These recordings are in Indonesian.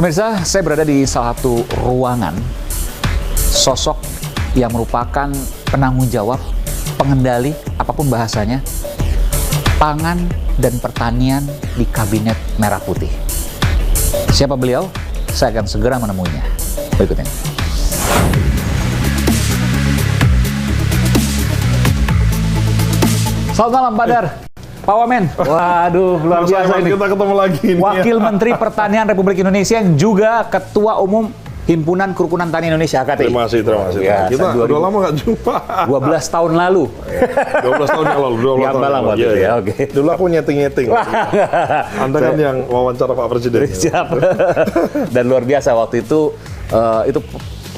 Pemirsa, saya berada di salah satu ruangan sosok yang merupakan penanggung jawab, pengendali, apapun bahasanya, pangan dan pertanian di Kabinet Merah Putih. Siapa beliau? Saya akan segera menemuinya. Berikut ini. Selamat malam, Pak Dar. Pak Wamen. Waduh, luar biasa ini. Kita ketemu lagi ini. Wakil Menteri Pertanian Republik Indonesia yang juga Ketua Umum Himpunan Kerukunan Tani Indonesia, HKTI. Terima kasih. Ya, Kita udah lama nggak jumpa. 12 tahun lalu. 12 tahun yang lalu. 12 Di tahun Ambalang waktu itu ya, oke. Dulu aku nyeting-nyeting. Anda kan yang wawancara Pak Presiden. Siap. Dan luar biasa waktu itu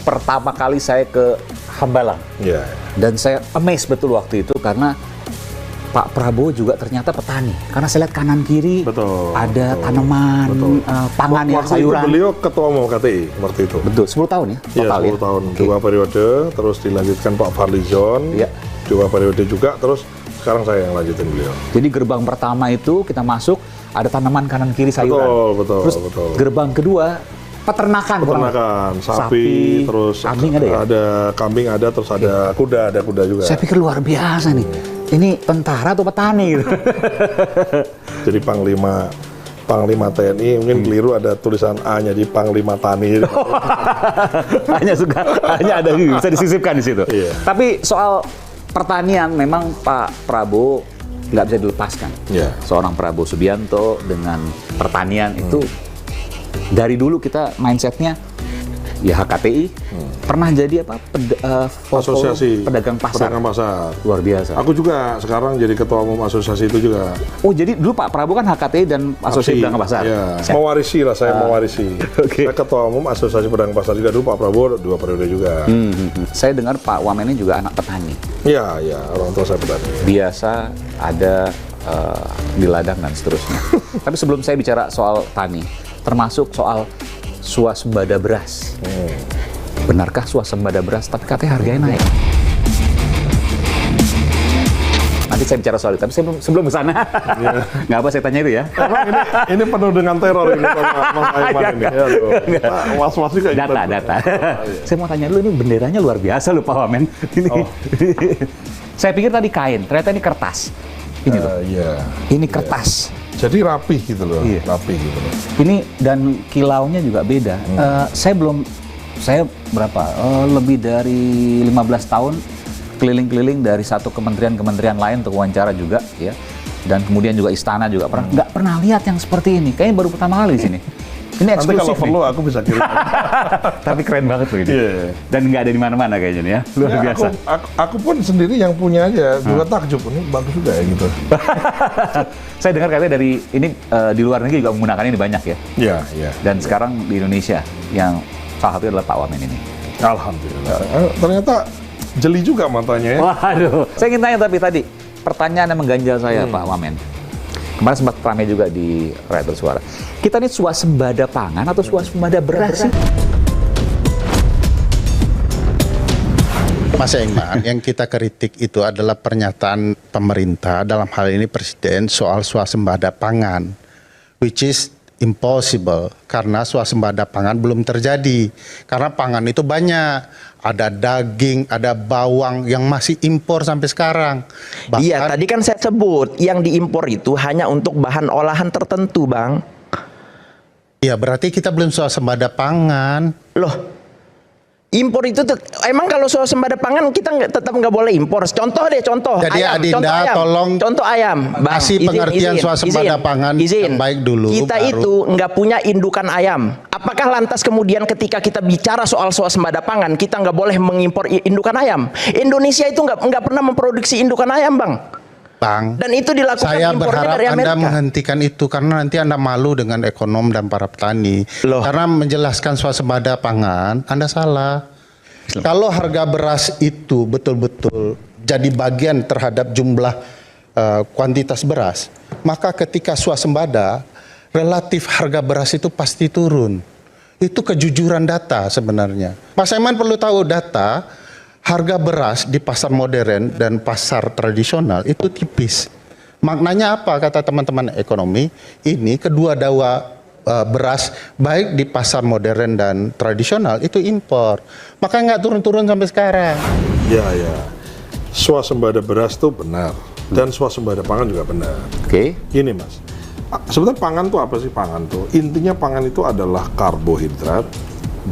pertama kali saya ke Hambalang. Iya. Dan saya amazed betul waktu itu karena Pak Prabowo juga ternyata petani. Karena saya lihat kanan kiri ada tanaman, pangan ya, waktu sayuran. Itu beliau Ketua Umum KTI waktu itu. Betul, 10 tahun ya? Iya, Total 10 tahun. Okay. 2 periode, terus dilanjutkan Pak Fadlizon. Iya. 2 periode juga, terus sekarang saya yang lanjutin beliau. Jadi gerbang pertama itu kita masuk, ada tanaman kanan kiri sayuran. Betul. Gerbang kedua, peternakan. Sapi, terus kambing ada ya? Ada kambing ada, terus ada kuda juga. Saya pikir luar biasa nih. Ini tentara atau petani gitu. Jadi Panglima TNI mungkin keliru ada tulisan A-nya di Panglima Tani. hanya ada bisa disisipkan di situ. Iya. Tapi soal pertanian memang Pak Prabowo nggak bisa dilepaskan. Iya. Seorang Prabowo Subianto dengan pertanian itu dari dulu kita mindsetnya ya HKTI pernah jadi apa Asosiasi pedagang pasar. Luar biasa. Aku juga sekarang jadi ketua umum asosiasi itu juga. Oh, jadi dulu Pak Prabowo kan HKTI dan asosiasi pedagang pasar. Ya, mewarisi lah, saya mewarisi. Okay. Saya ketua umum asosiasi pedagang pasar juga dulu, Pak Prabowo 2 periode juga. Saya dengar Pak Wamen ini juga anak petani. Iya, orang tua saya petani. Biasa ada di ladang dan seterusnya. Tapi sebelum saya bicara soal tani, termasuk soal swasembada beras. Benarkah swasembada beras? Tapi katanya harganya naik. Nanti saya bicara soal itu. Tapi sebelum ke sana, nggak apa saya tanya itu ya. Emang ini penuh dengan teror ini sama Mas Aiman ini. Ya, was-was juga. Data. Saya mau tanya dulu, ini benderanya luar biasa loh Pak Wamen. Saya pikir tadi kain, ternyata ini kertas. Ini loh. Ini kertas. Jadi rapih gitu loh. Iya. Rapih gitu loh. Ini dan kilaunya juga beda. Saya berapa? Lebih dari 15 tahun keliling-keliling dari satu kementerian lain untuk wawancara juga, ya. Dan kemudian juga istana juga nggak pernah lihat yang seperti ini. Kayaknya baru pertama kali di sini. Ini eksklusif. Nanti kalau perlu aku bisa kirim. Tapi keren banget loh ini. Yeah. Dan nggak ada di mana-mana kayaknya nih ya. Luar biasa. Aku pun sendiri yang punya aja juga takjub. Ini bagus juga ya gitu. Saya dengar katanya dari ini di luar negeri juga menggunakan ini banyak ya. Iya. Dan sekarang di Indonesia yang salah satu adalah Pak Wamen ini. Alhamdulillah. Ternyata jeli juga matanya ya. Waduh. Saya ingin tanya tapi tadi pertanyaan yang mengganjal saya Pak Wamen. Kemarin sempat ramai juga di Rakyat Bersuara. Kita ini swasembada pangan atau swasembada beras sih? Mas Engman, yang kita kritik itu adalah pernyataan pemerintah, dalam hal ini Presiden, soal swasembada pangan, which is impossible karena swasembada pangan belum terjadi. Karena pangan itu banyak. Ada daging, ada bawang yang masih impor sampai sekarang. Iya, tadi kan saya sebut yang diimpor itu hanya untuk bahan olahan tertentu, Bang. Iya, berarti kita belum swasembada pangan. Loh, impor itu emang kalau swasembada pangan kita tetap nggak boleh impor. Contoh. Jadi ayam. Adinda tolong contoh ayam. Bang, kasih pengertian swasembada pangan yang baik dulu. Kita itu nggak punya indukan ayam. Apakah lantas kemudian ketika kita bicara soal swasembada pangan kita nggak boleh mengimpor indukan ayam? Indonesia itu nggak pernah memproduksi indukan ayam, Bang. Dan itu dilakukan saya berharap dari Amerika. Anda menghentikan itu karena nanti Anda malu dengan ekonom dan para petani. Karena menjelaskan swasembada pangan, Anda salah. Kalau harga beras itu betul-betul jadi bagian terhadap jumlah kuantitas beras, maka ketika swasembada, relatif harga beras itu pasti turun. Itu kejujuran data sebenarnya. Mas Aiman perlu tahu data. Harga beras di pasar modern dan pasar tradisional itu tipis. Maknanya apa kata teman-teman ekonomi? Ini kedua beras baik di pasar modern dan tradisional itu impor. Makanya nggak turun-turun sampai sekarang. Ya. Swasembada beras itu benar dan swasembada pangan juga benar. Oke. Gini Mas, sebenarnya pangan itu apa sih pangan tuh? Intinya pangan itu adalah karbohidrat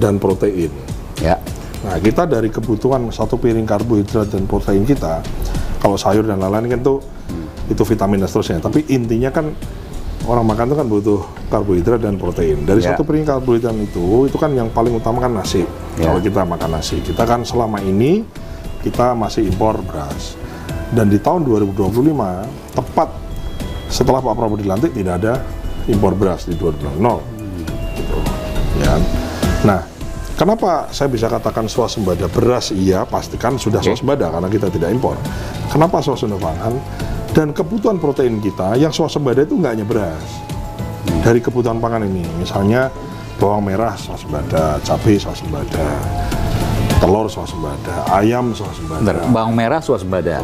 dan protein. Ya. Nah, kita dari kebutuhan satu piring karbohidrat dan protein kita, kalau sayur dan lain-lain kan tuh itu vitamin dan seterusnya. Tapi intinya kan orang makan itu kan butuh karbohidrat dan protein. Dari satu piring karbohidrat itu kan yang paling utama kan nasi. Kalau kita makan nasi, kita kan selama ini kita masih impor beras. Dan di tahun 2025, tepat setelah Pak Prabowo dilantik tidak ada impor beras di 2020. Gitu. Ya. Nah, kenapa saya bisa katakan swasembada beras? Iya, pastikan sudah swasembada karena kita tidak impor. Kenapa swasembada pangan? Dan kebutuhan protein kita yang swasembada itu nggak hanya beras. Dari kebutuhan pangan ini, misalnya bawang merah swasembada, cabai swasembada, telur swasembada, ayam swasembada. Bawang merah swasembada,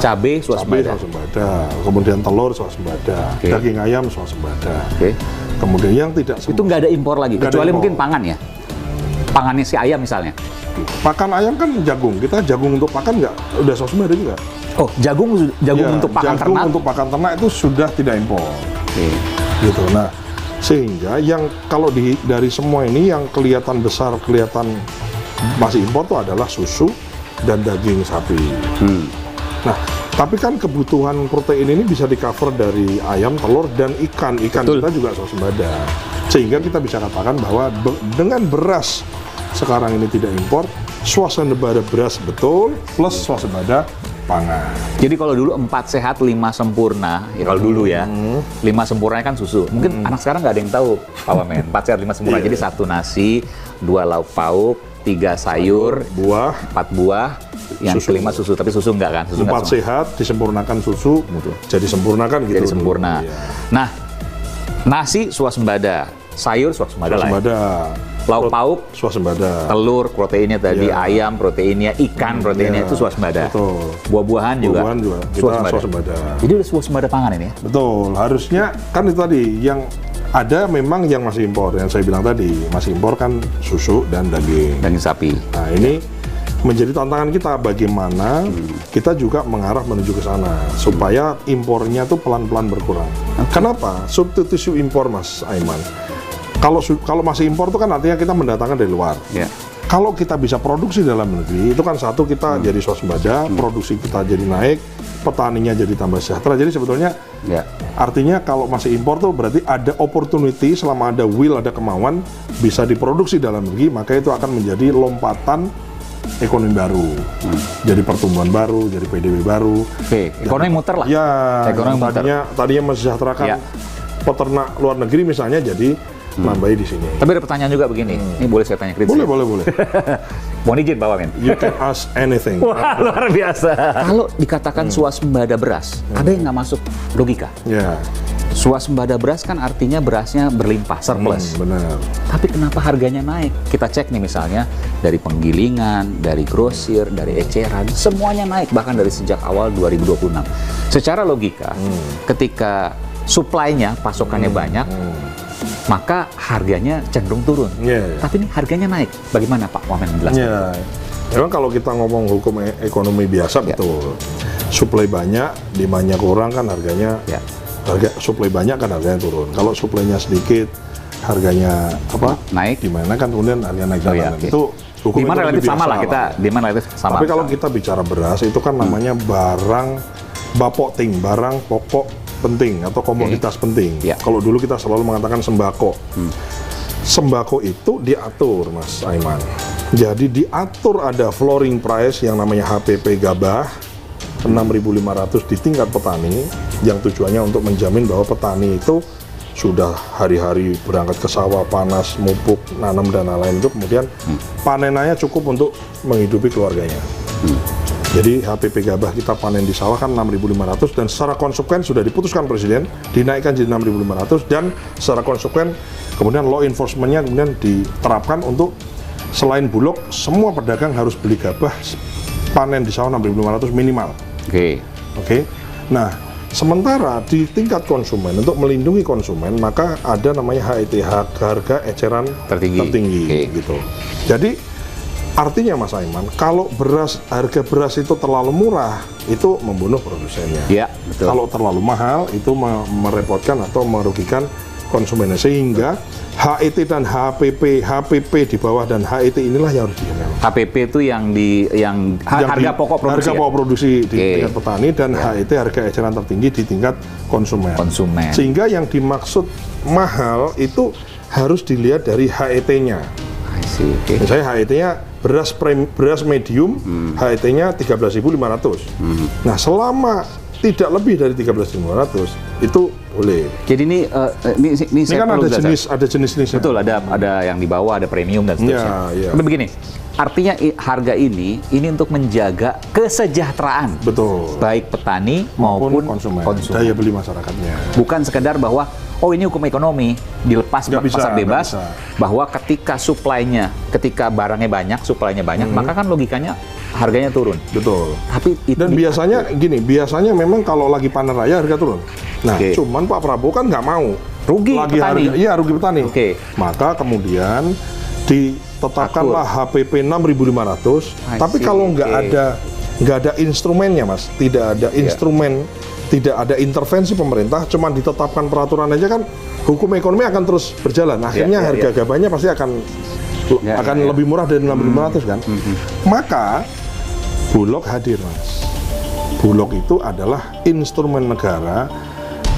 cabai swasembada, kemudian telur swasembada, daging ayam swasembada. Kemudian yang tidak itu nggak ada impor lagi, kecuali mungkin pangan ya. Pangannya si ayam misalnya. Pakan ayam kan jagung, kita jagung untuk pakan nggak udah swasembada juga. Oh, jagung untuk pakan ternak. Jagung untuk pakan ternak itu sudah tidak impor. Gitu. Nah, sehingga yang kalau dari semua ini yang kelihatan besar, kelihatan masih impor itu adalah susu dan daging sapi. Nah, tapi kan kebutuhan protein ini bisa di-cover dari ayam, telur, dan ikan. Ikan kita juga swasembada. Sehingga kita bisa katakan bahwa dengan beras sekarang ini tidak impor, swasembada beras betul, plus swasembada pangan. Jadi kalau dulu 4 sehat 5 sempurna, ya kalau dulu ya, 5 sempurna kan susu. Mungkin anak sekarang nggak ada yang tahu, Pak Wamen. 4 sehat 5 sempurna. Jadi 1 nasi, 2 lauk pauk, 3 sayur, 4 buah, yang kelima susu. Tapi susu nggak kan? Susu 4 sehat disempurnakan susu, jadi sempurnakan gitu. Jadi sempurna. Nah, nasi swasembada, sayur swasembada lah. Lauk pauk swasembada, telur proteinnya tadi, ayam proteinnya, ikan proteinnya itu swasembada. Buah-buahan juga swasembada. Jadi udah swasembada pangan ini ya? Betul, harusnya kan itu tadi yang ada memang yang masih impor, yang saya bilang tadi masih impor kan susu dan daging sapi. Nah, ini menjadi tantangan kita bagaimana kita juga mengarah menuju ke sana supaya impornya tuh pelan-pelan berkurang. Kenapa? Substitusi impor, Mas Aiman. Kalau masih impor itu kan artinya kita mendatangkan dari luar. Kalau kita bisa produksi dalam negeri, itu kan satu kita jadi swasembada, produksi kita jadi naik, petaninya jadi tambah sejahtera. Jadi sebetulnya artinya kalau masih impor tuh berarti ada opportunity, selama ada will, ada kemauan bisa diproduksi dalam negeri, maka itu akan menjadi lompatan ekonomi baru, jadi pertumbuhan baru, jadi PDB baru. Ekonomi muter lah. Ya, ekonomi tadinya mesejahterakan peternak luar negeri misalnya, jadi nambahi di sini. Tapi ada pertanyaan juga begini, ini boleh saya tanya kritis? Boleh. Mohon izin Pak Wamen. You can ask anything. Wah, luar biasa. Kalau dikatakan swasembada beras, ada yang nggak masuk logika? Swasembada beras kan artinya berasnya berlimpah, surplus. Benar. Tapi kenapa harganya naik? Kita cek nih misalnya dari penggilingan, dari grosir, dari eceran, semuanya naik bahkan dari sejak awal 2026. Secara logika, ketika supply-nya, pasokannya banyak, maka harganya cenderung turun. Tapi ini harganya naik. Bagaimana Pak Wamen menjelaskan? Memang kalau kita ngomong hukum ekonomi biasa betul. Supply banyak, demand-nya kurang kan harganya. Harga supply banyak kan harganya turun. Kalau supply-nya sedikit, harganya naik. Gimana kan kemudian harganya naik. Itu hukum demand relatif sama lah kita. Demand relatif sama. Tapi kalau kita bicara beras itu kan namanya barang bapoting, barang pokok penting atau komoditas penting. Kalau dulu kita selalu mengatakan sembako. Sembako itu diatur, Mas Aiman. Jadi diatur ada flooring price yang namanya HPP gabah 6.500 di tingkat petani, yang tujuannya untuk menjamin bahwa petani itu sudah hari-hari berangkat ke sawah, panas, mupuk, nanam dan lain-lain, itu kemudian panenannya cukup untuk menghidupi keluarganya. Jadi HPP gabah kita panen di sawah kan 6.500 dan secara konsekuen sudah diputuskan Presiden dinaikkan jadi 6.500 dan secara konsekuen kemudian law enforcement-nya kemudian diterapkan untuk selain Bulog semua pedagang harus beli gabah panen di sawah 6.500 minimal. Oke. Nah, Sementara di tingkat konsumen, untuk melindungi konsumen, maka ada namanya HET, harga eceran tertinggi. Gitu. Jadi artinya Mas Aiman, kalau harga beras itu terlalu murah, itu membunuh produsennya. Ya, betul. Kalau terlalu mahal, itu merepotkan atau merugikan konsumennya. Sehingga HET dan HPP di bawah dan HET inilah yang harus dijaga. HPP itu harga pokok produksi. Harga pokok produksi di tingkat petani, dan Ya. HET harga eceran tertinggi di tingkat konsumen. Sehingga yang dimaksud mahal itu harus dilihat dari HET-nya. Misalnya HET-nya beras medium, HET-nya 13.500. Nah, selama tidak lebih dari 13.500 itu boleh. Jadi ini kan ada jenis-jenisnya. Betul, ada yang di bawah, ada premium dan seterusnya. Ya. Tapi begini, artinya harga ini untuk menjaga kesejahteraan. Betul. Baik petani maupun konsumen. Daya beli masyarakatnya. Bukan sekedar bahwa ini hukum ekonomi, dilepas pasar bebas, bahwa ketika barangnya banyak, supply-nya banyak, maka kan logikanya harganya turun. Betul. Tapi dan biasanya memang kalau lagi panen raya harga turun. Nah, cuman Pak Prabowo kan nggak mau. Rugi petani. Rugi petani. Maka kemudian ditetapkanlah HPP 6.500. Tapi kalau nggak ada instrumennya, Mas, tidak ada instrumen, tidak ada intervensi pemerintah, cuman ditetapkan peraturan aja, kan hukum ekonomi akan terus berjalan. Akhirnya harga gabahnya pasti akan lebih murah dari 6.500 kan. Maka Bulog hadir, Mas. Bulog itu adalah instrumen negara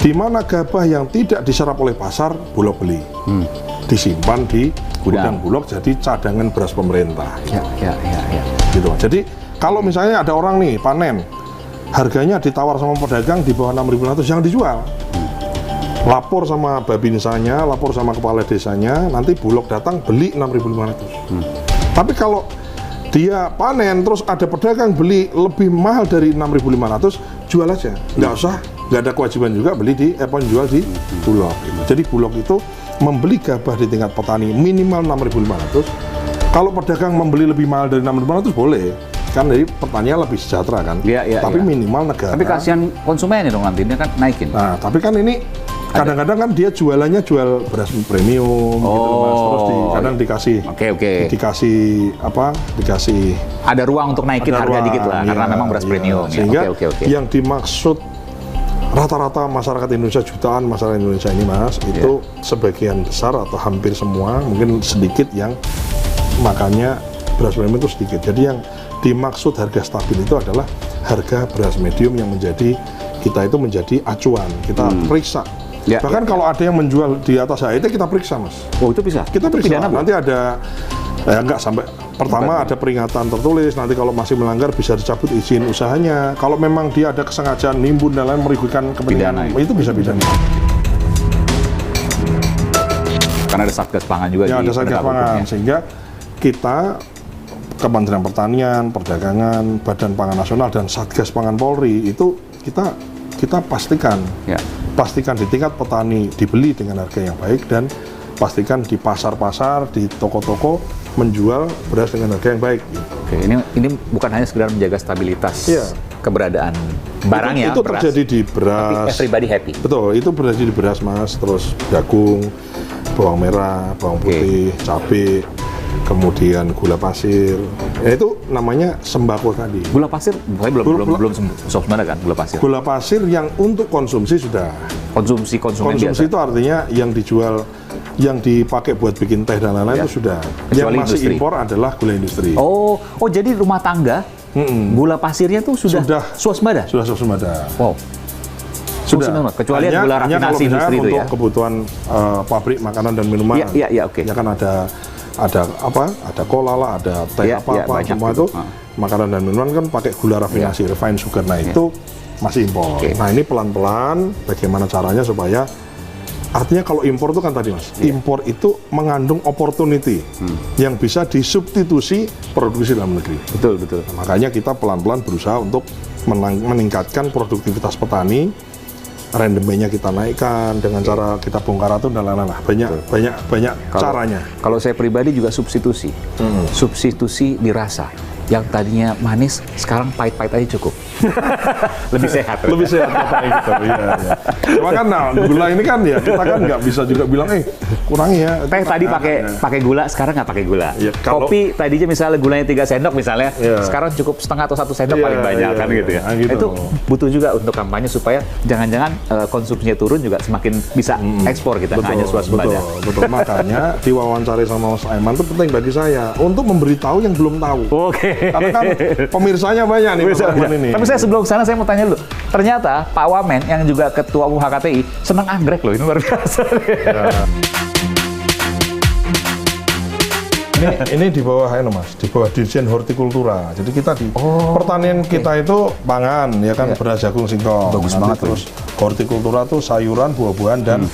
di mana gabah yang tidak diserap oleh pasar, Bulog beli. Disimpan di gudang Bulog jadi cadangan beras pemerintah. Gitu. Jadi kalau misalnya ada orang nih panen, harganya ditawar sama pedagang di bawah 6.500, yang dijual. Lapor sama babinsanya, lapor sama kepala desanya, nanti Bulog datang beli 6.500. Tapi kalau dia panen terus ada pedagang beli lebih mahal dari 6.500, jual aja. Nggak ada kewajiban juga beli jual di Bulog. Jadi Bulog itu membeli gabah di tingkat petani minimal 6.500. Kalau pedagang membeli lebih mahal dari 6.500 boleh. Kan dari pertanian lebih sejahtera kan. Tapi minimal negara. Tapi kasihan konsumennya dong, nantinya kan naikin. Nah, tapi kan ini kadang-kadang kan dia jualannya jual beras premium gitu, Mas. Terus kadang dikasih dikasih ada ruang untuk naikin harga dikit lah, karena memang beras premium. Sehingga yang dimaksud rata-rata masyarakat Indonesia, jutaan masyarakat Indonesia ini, Mas, itu sebagian besar atau hampir semua, mungkin sedikit yang makanya beras premium itu sedikit. Jadi yang dimaksud harga stabil itu adalah harga beras medium yang menjadi acuan. Kita periksa. Bahkan kalau ada yang menjual di atas HET, kita periksa, Mas. Oh, itu bisa? Kita periksa. Nanti ada, nggak sampai, pertama ada peringatan tertulis, nanti kalau masih melanggar bisa dicabut izin usahanya. Kalau memang dia ada kesengajaan nimbun dan lain merugikan kepentingan, itu bisa pidana. Karena ada Satgas Pangan juga. Ya, ada Satgas Pangan. Sehingga kita, Kementerian Pertanian, Perdagangan, Badan Pangan Nasional, dan Satgas Pangan Polri, itu kita pastikan di tingkat petani dibeli dengan harga yang baik, dan pastikan di pasar-pasar, di toko-toko menjual beras dengan harga yang baik. Oke, ini bukan hanya sekedar menjaga stabilitas keberadaan barangnya. Itu terjadi di beras. Tapi everybody happy. Betul, itu terjadi di beras, Mas. Terus jagung, bawang merah, bawang putih, cabai, kemudian gula pasir. Itu namanya sembako tadi. Gula pasir belum swasembada kan, gula pasir. Gula pasir yang untuk konsumsi sudah. Konsumsi biasa. Itu artinya yang dijual, yang dipakai buat bikin teh dan lain-lain itu sudah. Yang masih industri. Impor adalah gula industri. Oh, jadi rumah tangga gula pasirnya tuh sudah swasembada. Sudah swasembada. Wow. Sudah. Kecuali gula rafinasi industri itu untuk kebutuhan pabrik makanan dan minuman. Iya, oke. Ya kan ada cola lah, ada teh semua itu makanan dan minuman kan pakai gula rafinasi, refined sugar. Nah, itu masih impor. Nah, ini pelan-pelan bagaimana caranya supaya, artinya kalau impor itu kan tadi, Mas, impor itu mengandung opportunity yang bisa disubstitusi produksi dalam negeri. Betul. Nah, makanya kita pelan-pelan berusaha untuk meningkatkan produktivitas petani. Rendemennya kita naikkan dengan cara kita bongkar ratu dan lain-lain. Banyak caranya. Kalau saya pribadi juga substitusi. Substitusi dirasa. Yang tadinya manis sekarang pahit-pahit aja cukup. Lebih sehat. Lebih sehat katanya gitu. Iya. Cuma kan gula ini kan ya kita kan nggak bisa juga bilang kurangi ya. Teh tadi pakai gula, sekarang nggak pakai gula. Iya, Kopi tadinya misalnya gulanya 3 sendok misalnya, sekarang cukup setengah atau 1 sendok paling banyak kan gitu ya. Gitu. Itu butuh juga untuk kampanye supaya jangan-jangan konsumsinya turun juga semakin bisa ekspor kita, hanya swasembada. Betul. Makanya diwawancari sama Mas Aiman itu penting bagi saya untuk memberitahu yang belum tahu. Oke. Karena kan pemirsanya banyak nih Mas Aiman ini. Tapi saya sebelum sana saya mau tanya dulu. Ternyata Pak Wamen yang juga Ketua Umum HKTI senang anggrek loh, ini luar biasa. Ini di bawah Mas, di bawah Dirjen Hortikultura. Jadi kita di pertanian kita itu pangan ya kan, beras, jagung, singkong. Bagus banget. Terus hortikultura tuh sayuran, buah-buahan dan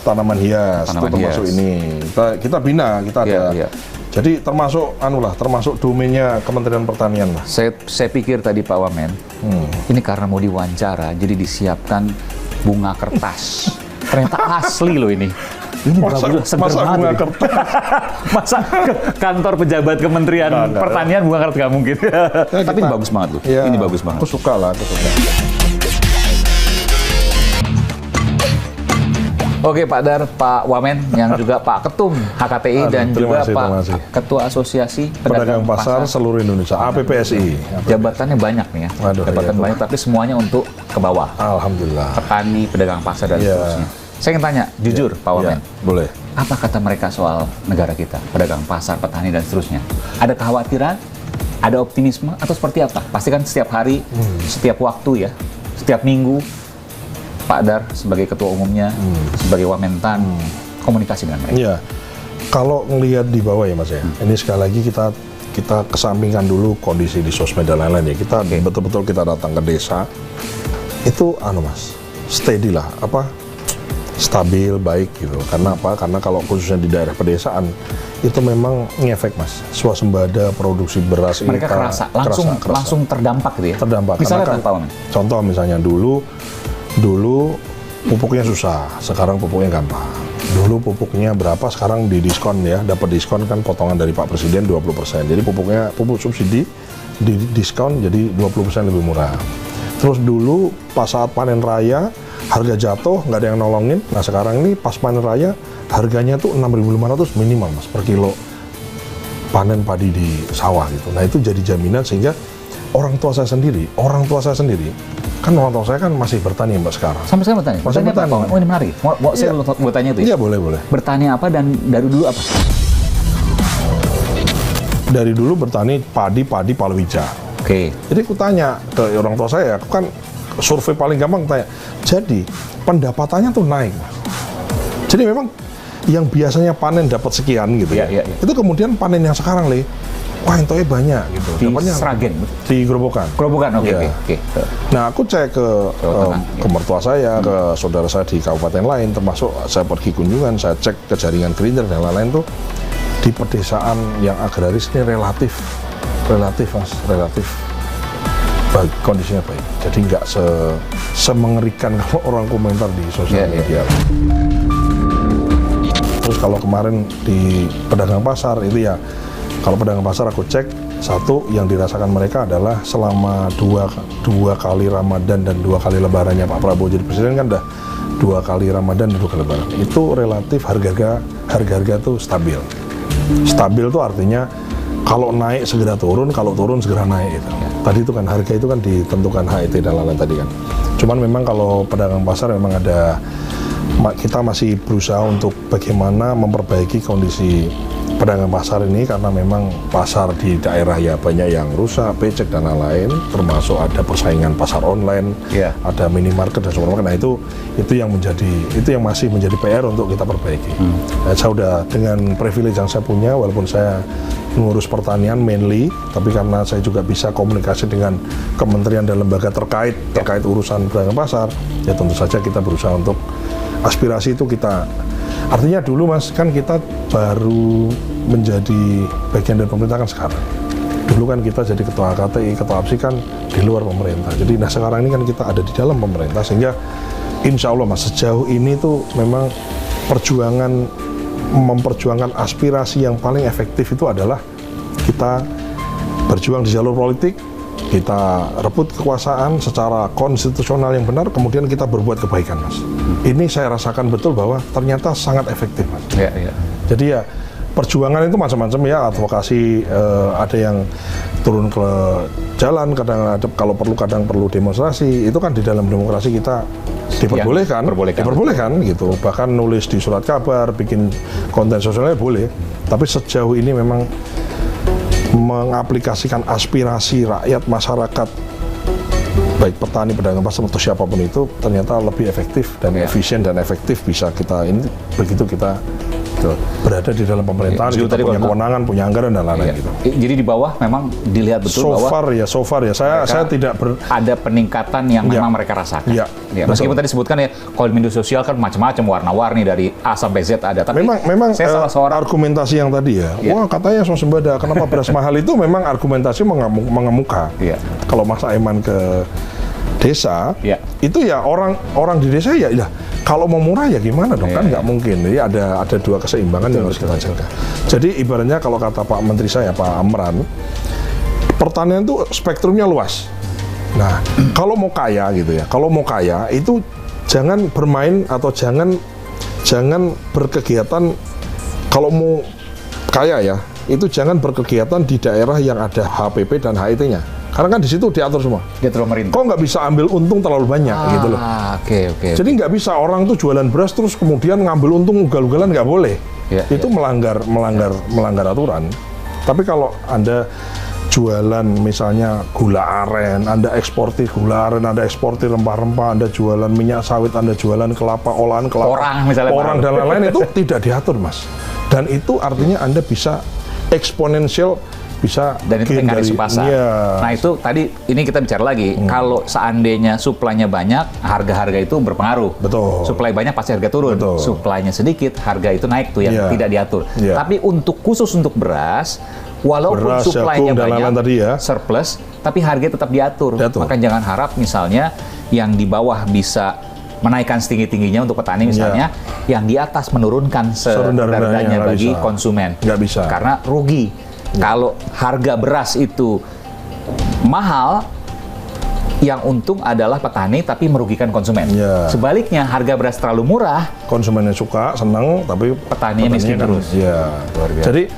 tanaman hias. Itu termasuk ini. Kita bina, kita ada. Jadi termasuk termasuk domainnya Kementerian Pertanian lah. Saya pikir tadi Pak Wamen, ini karena mau diwawancara, jadi disiapkan bunga kertas. Ternyata asli loh ini. Ini bagus, seger banget bunga kertas. Masa ke kantor pejabat Kementerian Pertanian bunga kertas nggak mungkin. Tapi ini bagus banget loh. Ini bagus banget. Aku suka lah, aku suka. Oke Pak Dar, Pak Wamen, yang juga Pak Ketum HKTI dan juga Pak Ketua Asosiasi Pedagang Pasar Seluruh Indonesia, APPSI. Jabatannya banyak nih ya, jabatan banyak, tapi semuanya untuk ke bawah. Alhamdulillah. Petani, pedagang pasar dan seterusnya. Saya ingin tanya, jujur Pak Wamen, boleh. Apa kata mereka soal negara kita, pedagang pasar, petani dan seterusnya? Ada kekhawatiran, ada optimisme, atau seperti apa? Pasti kan setiap hari, setiap waktu ya, setiap minggu, Pak Dar sebagai ketua umumnya, sebagai Wamentan, komunikasi dengan mereka. Iya, kalau ngelihat di bawah ya Mas ya, ini sekali lagi kita kesampingkan dulu kondisi di sosmed dan lain-lain ya. Kita betul-betul kita datang ke desa, itu Mas, steady lah, stabil, baik gitu. Karena apa? Karena kalau khususnya di daerah pedesaan, itu memang ngefek Mas. Swasembada, produksi beras mereka kerasa, langsung terdampak gitu ya? Terdampak. Misalnya kan, Pak Wamen? Contoh misalnya dulu pupuknya susah, sekarang pupuknya gampang. Dulu pupuknya berapa, sekarang di diskon ya, dapat diskon kan potongan dari Pak Presiden 20%. Jadi pupuk subsidi di diskon jadi 20% lebih murah. Terus dulu pas saat panen raya harga jatuh, nggak ada yang nolongin. Nah sekarang ini pas panen raya harganya tuh 6.500 minimal Mas per kilo panen padi di sawah gitu. Nah itu jadi jaminan sehingga orang tua saya sendiri kan orang tua saya kan masih bertani Mbak sekarang. Sampai sekarang bertani? Masih bertani. Apa? Oh ini menarik. Saya mau tanya itu ya? Iya boleh. Bertani apa dan dari dulu apa? Dari dulu bertani padi palawija. Oke. Jadi aku tanya ke orang tua saya, aku kan survei paling gampang tanya. Jadi pendapatannya tuh naik. Jadi memang yang biasanya panen dapat sekian gitu ya. Itu kemudian panen yang sekarang wah intonya banyak gitu. Di Sragen? Di Grobogan. Oke. Nah aku cek ke mertua saya, ke saudara saya di kabupaten lain, termasuk saya pergi kunjungan, saya cek ke jaringan Greener dan lain-lain tuh di pedesaan yang agraris ini relatif Mas, kondisinya baik. Jadi nggak semengerikan kalau orang komentar di sosial media. Terus kalau kemarin di pedagang pasar itu ya, kalau pedagang pasar aku cek, satu yang dirasakan mereka adalah selama dua kali Ramadan dan 2 kali Lebarannya Pak Prabowo jadi presiden kan udah 2 kali Ramadan dan 2 kali Lebaran. Itu relatif harga-harga tuh stabil. Stabil tuh artinya kalau naik segera turun, kalau turun segera naik itu. Tadi itu kan harga itu kan ditentukan HET dan lain-lain tadi kan. Cuman memang kalau pedagang pasar memang kita masih berusaha untuk bagaimana memperbaiki kondisi pedagang pasar ini karena memang pasar di daerah ya banyak yang rusak, becek dan lain-lain, termasuk ada persaingan pasar online, ada minimarket dan supermarket. Nah itu yang masih menjadi PR untuk kita perbaiki. Nah, saya udah dengan privilege yang saya punya, walaupun saya mengurus pertanian mainly, tapi karena saya juga bisa komunikasi dengan kementerian dan lembaga terkait urusan pedagang pasar, ya tentu saja kita berusaha untuk aspirasi itu kita. Artinya dulu Mas, kan kita baru menjadi bagian dari pemerintah kan sekarang. Dulu kan kita jadi ketua HKTI, ketua APSI kan di luar pemerintah. Jadi sekarang ini kan kita ada di dalam pemerintah, sehingga insya Allah Mas, sejauh ini tuh memang memperjuangkan aspirasi yang paling efektif itu adalah kita berjuang di jalur politik, kita rebut kekuasaan secara konstitusional yang benar, kemudian kita berbuat kebaikan, Mas. Ini saya rasakan betul bahwa ternyata sangat efektif, Mas. Jadi ya perjuangan itu macam-macam ya, advokasi, ada yang turun ke jalan, kadang ada kalau perlu, kadang perlu demonstrasi. Itu kan di dalam demokrasi kita diperbolehkan gitu. Bahkan nulis di surat kabar, bikin konten sosialnya boleh. Tapi sejauh ini memang mengaplikasikan aspirasi rakyat, masyarakat, baik petani, pedagang pasar atau siapapun itu, ternyata lebih efektif dan efisien dan efektif. Bisa kita ini begitu kita berada di dalam pemerintahan, kita punya kewenangan, punya anggaran dan lain-lain gitu. Jadi di bawah memang dilihat betul bahwa so far ya saya tidak ada peningkatan yang memang mereka rasakan. Meskipun tadi disebutkan ya, kalau di media sosial kan macam-macam, warna-warni dari A sampai Z ada. Tapi memang saya salah seorang argumentasi yang tadi ya, wah katanya swasembada, kenapa beras mahal itu memang argumentasi mengemuka. Kalau Mas Aiman ke desa, itu ya orang di desa ya kalau mau murah ya gimana dong, kan nggak mungkin. Jadi ada dua keseimbangan yang harus kita jaga. Jadi ibaratnya kalau kata Pak Menteri saya, Pak Amran, pertanian itu spektrumnya luas. Nah, kalau mau kaya gitu ya, kalau mau kaya itu jangan bermain atau jangan berkegiatan. Kalau mau kaya ya, itu jangan berkegiatan di daerah yang ada HPP dan HIT-nya. Karena kan di situ diatur semua. Diatur pemerintah. Kok nggak bisa ambil untung terlalu banyak gitu loh. Oke. Jadi nggak bisa orang tuh jualan beras terus kemudian ngambil untung ugal-ugalan, nggak boleh. Itu melanggar aturan. Tapi kalau Anda jualan misalnya gula aren, Anda eksportir gula aren, Anda eksportir rempah-rempah, Anda jualan minyak sawit, Anda jualan kelapa, olahan kelapa, orang dan lain-lain, itu tidak diatur, Mas. Dan itu artinya Anda bisa eksponensial, bisa dan itu mekanisme pasar. Nah itu tadi ini kita bicara lagi. Kalau seandainya suplainya banyak, harga-harga itu berpengaruh. Betul. Suplai banyak pasti harga turun. Betul. Suplainya sedikit, harga itu naik tuh yang tidak diatur. Tapi khusus untuk beras, walaupun suplainya banyak, tadi ya, surplus, tapi harga tetap diatur. Maka jangan harap misalnya yang di bawah bisa menaikkan setinggi-tingginya untuk petani misalnya, yang di atas menurunkan serendah-rendahnya bagi konsumen. Nggak bisa. Karena rugi. Kalau harga beras itu mahal, yang untung adalah petani tapi merugikan konsumen. Sebaliknya harga beras terlalu murah, konsumennya suka, senang, tapi petaninya miskin terus. Jadi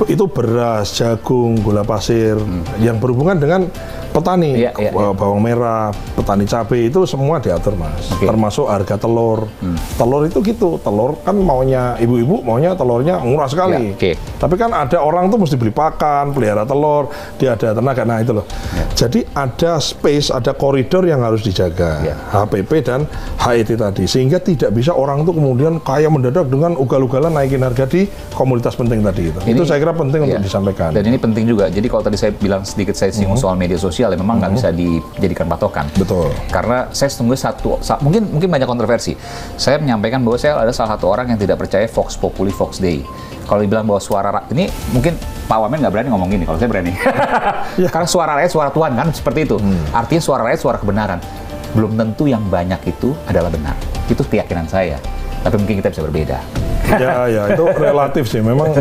itu beras, jagung, gula pasir yang berhubungan dengan petani, bawang merah, petani cabai, itu semua diatur, Mas. Termasuk harga telur. Telur itu gitu, telur kan maunya ibu-ibu, maunya telurnya murah sekali. Tapi kan ada orang tuh mesti beli pakan, pelihara telur, dia ada tenaga, nah itu loh. Jadi ada space, ada koridor yang harus dijaga, HPP dan HIT tadi, sehingga tidak bisa orang tuh kemudian kaya mendadak dengan ugal-ugalan naikin harga di komoditas penting tadi. Itu saya kira penting untuk disampaikan. Dan ini penting juga. Jadi kalau tadi saya bilang sedikit saya singgung soal media sosial, ya memang nggak bisa dijadikan patokan. Betul. Karena saya tunggu mungkin banyak kontroversi. Saya menyampaikan bahwa saya ada salah satu orang yang tidak percaya Vox Populi, Vox Dei. Kalau dibilang bahwa suara ini mungkin Pak Wamen nggak berani ngomong gini, kalau saya berani. Karena suara rakyat, suara Tuhan kan seperti itu. Artinya suara rakyat, suara kebenaran. Belum tentu yang banyak itu adalah benar. Itu keyakinan saya. Tapi mungkin kita bisa berbeda. Ya itu relatif sih. Memang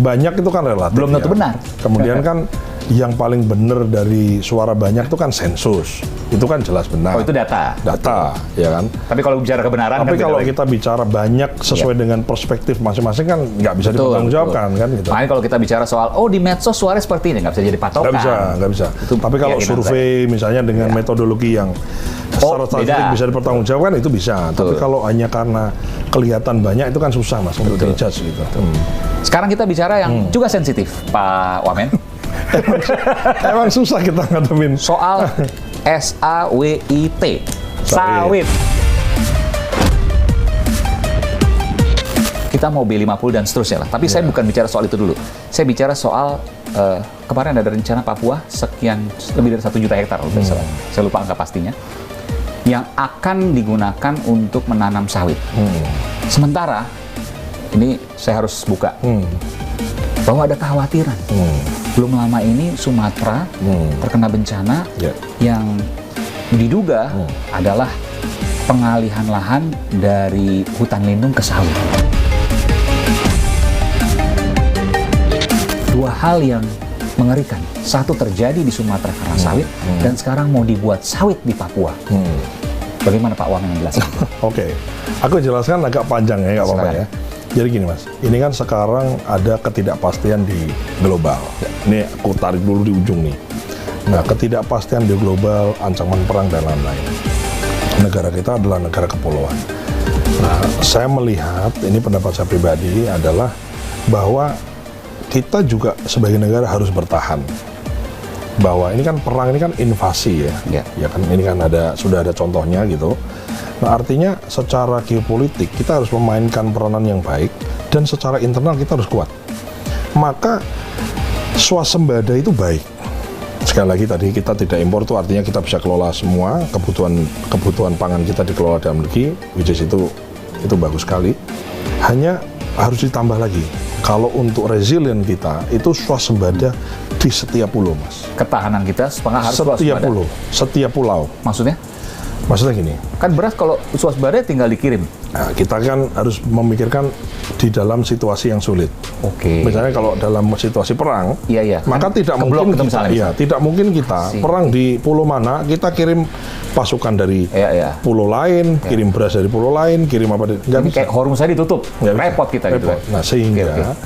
banyak itu kan relatif. Belum tentu benar. Kemudian kan yang paling benar dari suara banyak itu kan sensus. Itu kan jelas benar. Oh, itu data. Data, ya kan. Tapi kalau bicara kebenaran, tapi kan kalau kita bicara banyak sesuai dengan perspektif masing-masing kan nggak bisa dipertanggungjawabkan kan gitu. Makanya kalau kita bicara soal di medsos suara seperti ini nggak bisa jadi patokan. Nggak bisa. Tapi kalau survei misalnya dengan metodologi yang secara statistik bisa dipertanggungjawabkan, itu bisa. Tapi kalau hanya karena kelihatan banyak itu kan susah, Mas, untuk di-judge gitu. Sekarang kita bicara yang juga sensitif, Pak Wamen. Emang susah kita ngadepin soal SAWIT, sawit. Kita mau B50 dan seterusnya lah. Tapi saya bukan bicara soal itu dulu. Saya bicara soal kemarin ada rencana Papua sekian lebih dari 1 juta hektar, saya lupa angka pastinya, yang akan digunakan untuk menanam sawit. Sementara ini saya harus buka bahwa ada kekhawatiran. Belum lama ini Sumatera terkena bencana yang diduga adalah pengalihan lahan dari hutan lindung ke sawit. Dua hal yang Mengerikan. Satu terjadi di Sumatera karena sawit, dan sekarang mau dibuat sawit di Papua. Bagaimana Pak Wang yang jelaskan? Oke, aku jelaskan agak panjang ya, nggak apa-apa ya. Jadi gini Mas, ini kan sekarang ada ketidakpastian di global. Ini aku tarik dulu di ujung nih. Nah, ketidakpastian di global, ancaman perang dan lain-lain. Negara kita adalah negara kepulauan. Nah, saya melihat, ini pendapat saya pribadi adalah bahwa kita juga sebagai negara harus bertahan. Bahwa ini kan perang, ini kan invasi ya. Ya kan, ini kan sudah ada contohnya gitu. Nah, artinya secara geopolitik kita harus memainkan peranan yang baik, dan secara internal kita harus kuat. Maka swasembada itu baik. Sekali lagi tadi, kita tidak impor itu artinya kita bisa kelola semua kebutuhan pangan kita dikelola dalam negeri, which is itu bagus sekali. Hanya harus ditambah lagi, kalau untuk resilient kita itu swasembada di setiap pulau, Mas. Ketahanan kita harus swasembada. Setiap pulau. Maksudnya gini, kan beras kalau swasembada tinggal dikirim. Nah, kita kan harus memikirkan di dalam situasi yang sulit. Oke. Misalnya kalau dalam situasi perang, maka kan tidak mungkin kita, tidak mungkin kita perang di pulau mana kita kirim pasukan dari pulau lain, kirim beras dari pulau lain, kirim apa? Ini kayak Hormuz saya ditutup, repot kita gitu. Nah, sehingga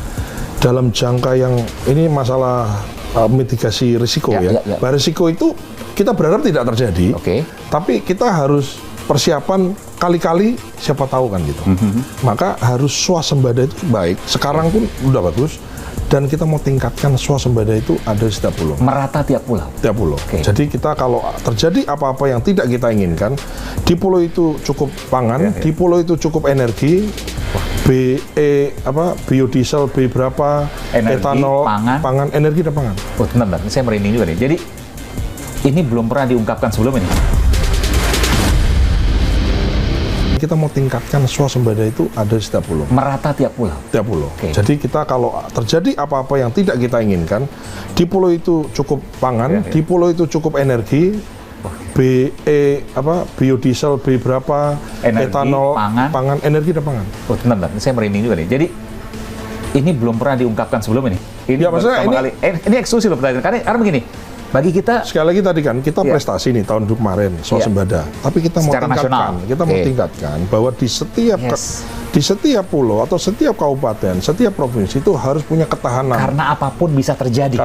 dalam jangka yang ini masalah mitigasi risiko risiko itu kita berharap tidak terjadi, tapi kita harus persiapan kali-kali, siapa tahu kan gitu. Maka harus swasembada itu baik. Sekarang pun udah bagus, dan kita mau tingkatkan swasembada itu ada di setiap pulau. Merata tiap pulau. Tiap pulau. Jadi kita kalau terjadi apa-apa yang tidak kita inginkan, di pulau itu cukup pangan, di pulau itu cukup energi, biodiesel, berapa, energi, etanol, pangan, energi dan pangan. Oh, bentar, saya merinding juga nih. Jadi ini belum pernah diungkapkan sebelum ini. Kita mau tingkatkan swasembada itu ada di setiap pulau. Merata tiap pulau. Tiap pulau. Jadi kita kalau terjadi apa-apa yang tidak kita inginkan, di pulau itu cukup pangan, di pulau itu cukup energi, biodiesel, berapa, energi, etanol, pangan, energi dan pangan. Oh, bentar, saya merinding juga nih. Jadi ini belum pernah diungkapkan sebelum ini. Ini maksudnya ini eksklusif loh pertanyaan. Karena begini, bagi kita sekali lagi tadi kan kita prestasi nih tahun kemarin swasembada, tapi kita mau tingkatkan, bahwa di setiap pulau atau setiap kabupaten, setiap provinsi itu harus punya ketahanan. Karena apapun bisa terjadi.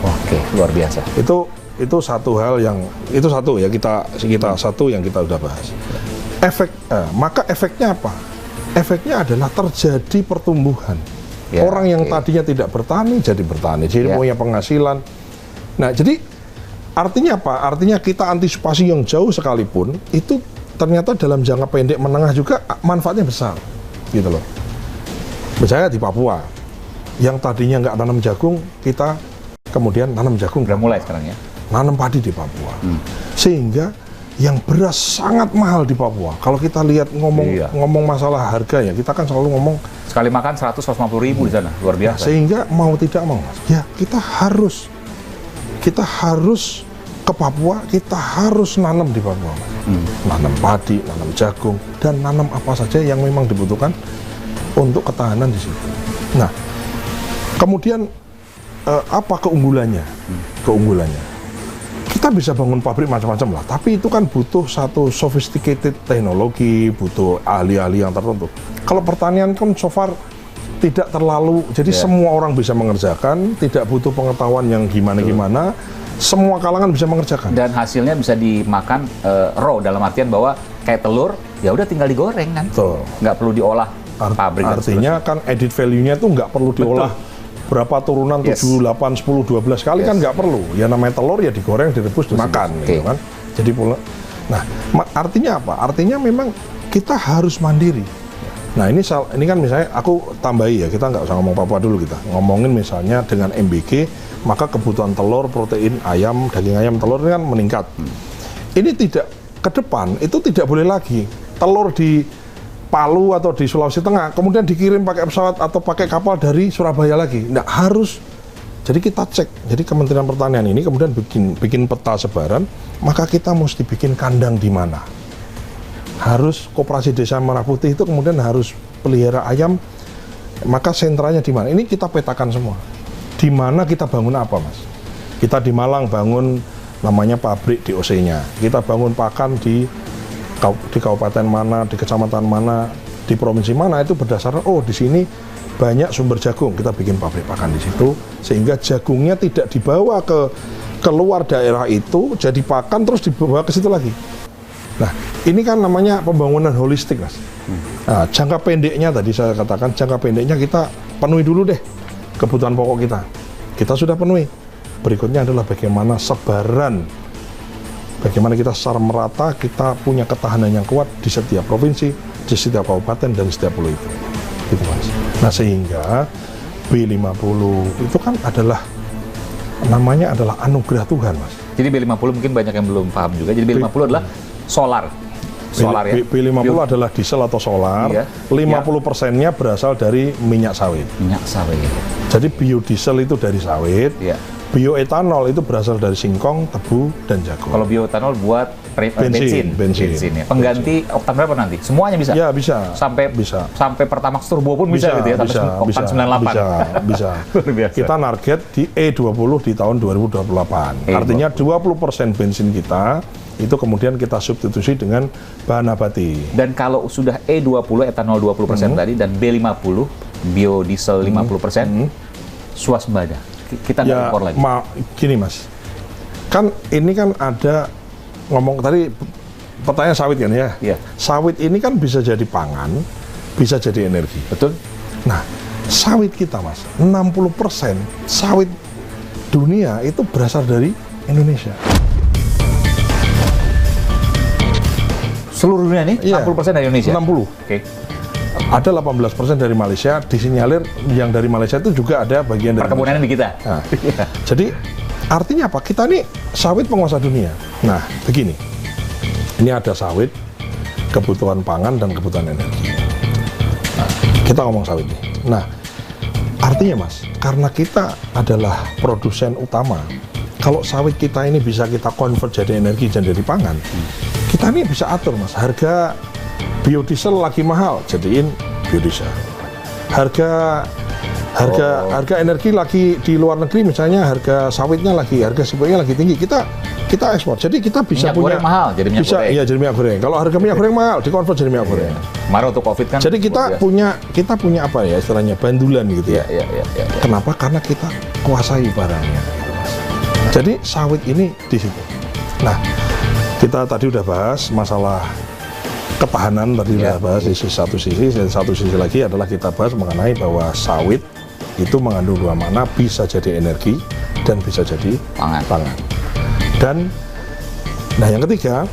Oke, luar biasa. Itu satu hal yang kita satu yang kita udah bahas. Maka efeknya apa? Efeknya adalah terjadi pertumbuhan. Orang yang tadinya tidak bertani jadi bertani, jadi punya penghasilan. Nah, jadi artinya apa? Artinya kita antisipasi yang jauh sekalipun itu ternyata dalam jangka pendek menengah juga manfaatnya besar, gitu loh. Misalnya di Papua, yang tadinya nggak tanam jagung, kita kemudian tanam jagung. Udah mulai sekarang ya. Nanam padi di Papua, sehingga yang beras sangat mahal di Papua. Kalau kita lihat ngomong masalah harga ya, kita kan selalu ngomong sekali makan 150.000 di sana, luar biasa. Sehingga mau tidak mau, ya kita harus ke Papua, kita harus nanam di Papua, nanam padi, nanam jagung, dan nanam apa saja yang memang dibutuhkan untuk ketahanan di situ. Nah, kemudian apa keunggulannya? Kita bisa bangun pabrik macam-macam lah, tapi itu kan butuh satu sophisticated teknologi, butuh ahli-ahli yang tertentu. Kalau pertanian kan so far tidak terlalu, jadi semua orang bisa mengerjakan, tidak butuh pengetahuan yang gimana-gimana, semua kalangan bisa mengerjakan. Dan hasilnya bisa dimakan raw, dalam artian bahwa kayak telur, ya udah tinggal digoreng kan, nggak perlu diolah pabrik. Artinya kan added value-nya itu nggak perlu diolah. Berapa turunan 7, 8, 10, 12 kali kan nggak perlu. Ya namanya telur ya digoreng, direbus, dimakan, gitu kan. Jadi nah, artinya apa? Artinya memang kita harus mandiri. Nah ini kan misalnya aku tambahi ya, kita nggak usah ngomong Papua dulu, kita ngomongin misalnya dengan MBG, maka kebutuhan telur, protein ayam, daging ayam, telur ini kan meningkat. Ini tidak, ke depan itu tidak boleh lagi telur di Palu atau di Sulawesi Tengah kemudian dikirim pakai pesawat atau pakai kapal dari Surabaya lagi. Nggak harus. Jadi kita cek. Jadi Kementerian Pertanian ini kemudian bikin peta sebaran, maka kita mesti bikin kandang di mana. Harus Koperasi Desa Merah Putih itu kemudian harus pelihara ayam, maka sentranya di mana. Ini kita petakan semua. di mana kita bangun apa, Mas? Kita di Malang bangun namanya pabrik DOC-nya. Kita bangun pakan di kabupaten mana, di kecamatan mana, di provinsi mana, itu berdasarkan di sini banyak sumber jagung, kita bikin pabrik pakan di situ, sehingga jagungnya tidak dibawa ke keluar daerah itu jadi pakan terus dibawa ke situ lagi. Nah, ini kan namanya pembangunan holistik, Mas. Nah, jangka pendeknya tadi saya katakan, jangka pendeknya kita penuhi dulu deh kebutuhan pokok kita. Kita sudah penuhi. Berikutnya adalah bagaimana sebaran, bagaimana kita secara merata kita punya ketahanan yang kuat di setiap provinsi, di setiap kabupaten, dan di setiap pulau itu. Gitu, Mas. Nah, sehingga B50 itu kan adalah namanya adalah anugerah Tuhan, Mas. Jadi B50 mungkin banyak yang belum paham juga. Jadi B50 adalah solar ya. B50 adalah diesel atau solar. Iya. 50%-nya berasal dari minyak sawit. Minyak sawit. Jadi biodiesel itu dari sawit. Iya. Bioetanol itu berasal dari singkong, tebu, dan jagung. Kalau bioetanol buat bensin ya. Pengganti oktan berapa nanti? Semuanya bisa? Ya, bisa. Sampai Pertamax Turbo pun bisa gitu ya, sampai oktan 98. Bisa. Kita target di E20 di tahun 2028. Artinya 20% bensin kita itu kemudian kita substitusi dengan bahan nabati. Dan kalau sudah E20 etanol 20% tadi dan B50 biodiesel 50%, swasembada. Kita nggak impor lagi. Gini, Mas, kan ini kan ada ngomong tadi pertanyaan sawit kan ya? Iya. Sawit ini kan bisa jadi pangan, bisa jadi energi. Betul. Nah, sawit kita, Mas, 60% sawit dunia itu berasal dari Indonesia. Seluruh dunia nih, Iya, 60% dari Indonesia? 60. Oke. Ada 18% dari Malaysia, disinyalir yang dari Malaysia itu juga ada bagian dari Perkebunannya di kita. Nah, jadi artinya apa? Kita ini sawit penguasa dunia. Nah, begini, ini ada sawit, kebutuhan pangan dan kebutuhan energi. Nah, kita ngomong sawit nih. Nah, artinya, Mas, karena kita adalah produsen utama, kalau sawit kita ini bisa kita convert jadi energi dan jadi pangan, kita ini bisa atur, Mas, harga biodiesel lagi mahal, jadiin biodiesel. Harga energi lagi di luar negeri, misalnya harga sawitnya lagi, harga sebaiknya lagi tinggi, kita ekspor. Jadi kita bisa minyak goreng mahal, jadi minyak goreng. Iya, jadi minyak goreng. Kalau harga minyak goreng mahal, dikonvert jadi minyak goreng. Kemarin untuk COVID kan. Jadi kita punya apa ya istilahnya, bandulan gitu ya. Iya. Kenapa? Karena kita kuasai barangnya. Gitu, Mas. Jadi sawit ini di situ. Nah, kita tadi udah bahas masalah ketahanan, tadi udah bahas di satu sisi, dan satu sisi lagi adalah kita bahas mengenai bahwa sawit itu mengandung dua makna, bisa jadi energi dan bisa jadi pangan. Dan nah, yang ketiga,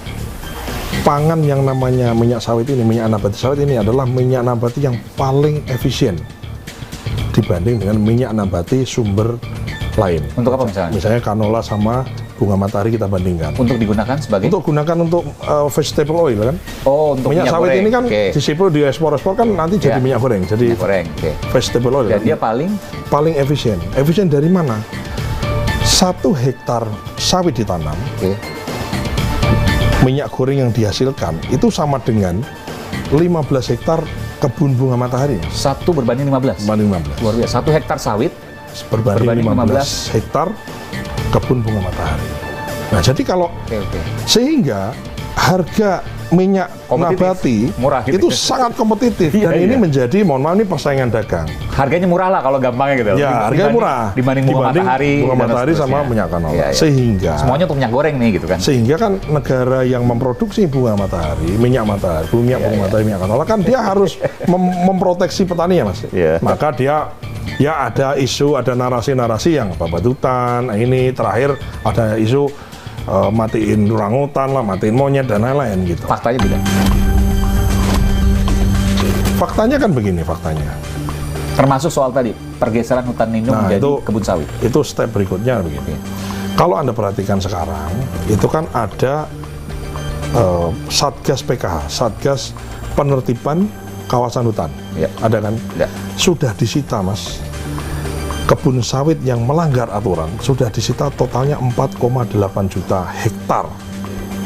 pangan yang namanya minyak sawit ini, minyak nabati sawit ini adalah minyak nabati yang paling efisien dibanding dengan minyak nabati sumber lain. Untuk apa misalnya? Misalnya canola sama bunga matahari kita bandingkan. Untuk digunakan sebagai? Untuk gunakan untuk vegetable oil kan. Oh, untuk minyak sawit goreng. ini kan disipul di ekspor kan nanti jadi minyak goreng, jadi minyak goreng. Vegetable oil. Dan dia paling efisien. Efisien dari mana? 1 hektar sawit ditanam, minyak goreng yang dihasilkan itu sama dengan 15 hektar kebun bunga matahari. 1 berbanding 15. Luar biasa. 1 hektar sawit berbanding 15 hektar kebun bunga matahari. Nah, jadi kalau sehingga harga minyak nabati murah gitu, itu sangat kompetitif dan ini menjadi, mohon maaf, ini persaingan dagang. Harganya murah lah kalau gampangnya gitu. Ya, harganya murah dibanding bunga matahari sama minyak canola. Sehingga semuanya untuk minyak goreng nih gitu kan. Sehingga kan negara yang memproduksi bunga matahari, minyak matahari, minyak canola kan dia harus memproteksi petani ya, Mas. Maka dia ada isu, ada narasi-narasi yang babat hutan, ini terakhir ada isu matiin orangutan lah, matiin monyet dan lain-lain gitu. Faktanya tidak. Faktanya kan begini, faktanya. Termasuk soal tadi pergeseran hutan lindung menjadi kebun sawit. Itu step berikutnya begini. Kalau Anda perhatikan sekarang, itu kan ada Satgas PKH, Satgas Penertiban Kawasan Hutan. Ada kan? Sudah disita, Mas. Kebun sawit yang melanggar aturan sudah disita totalnya 4,8 juta hektar.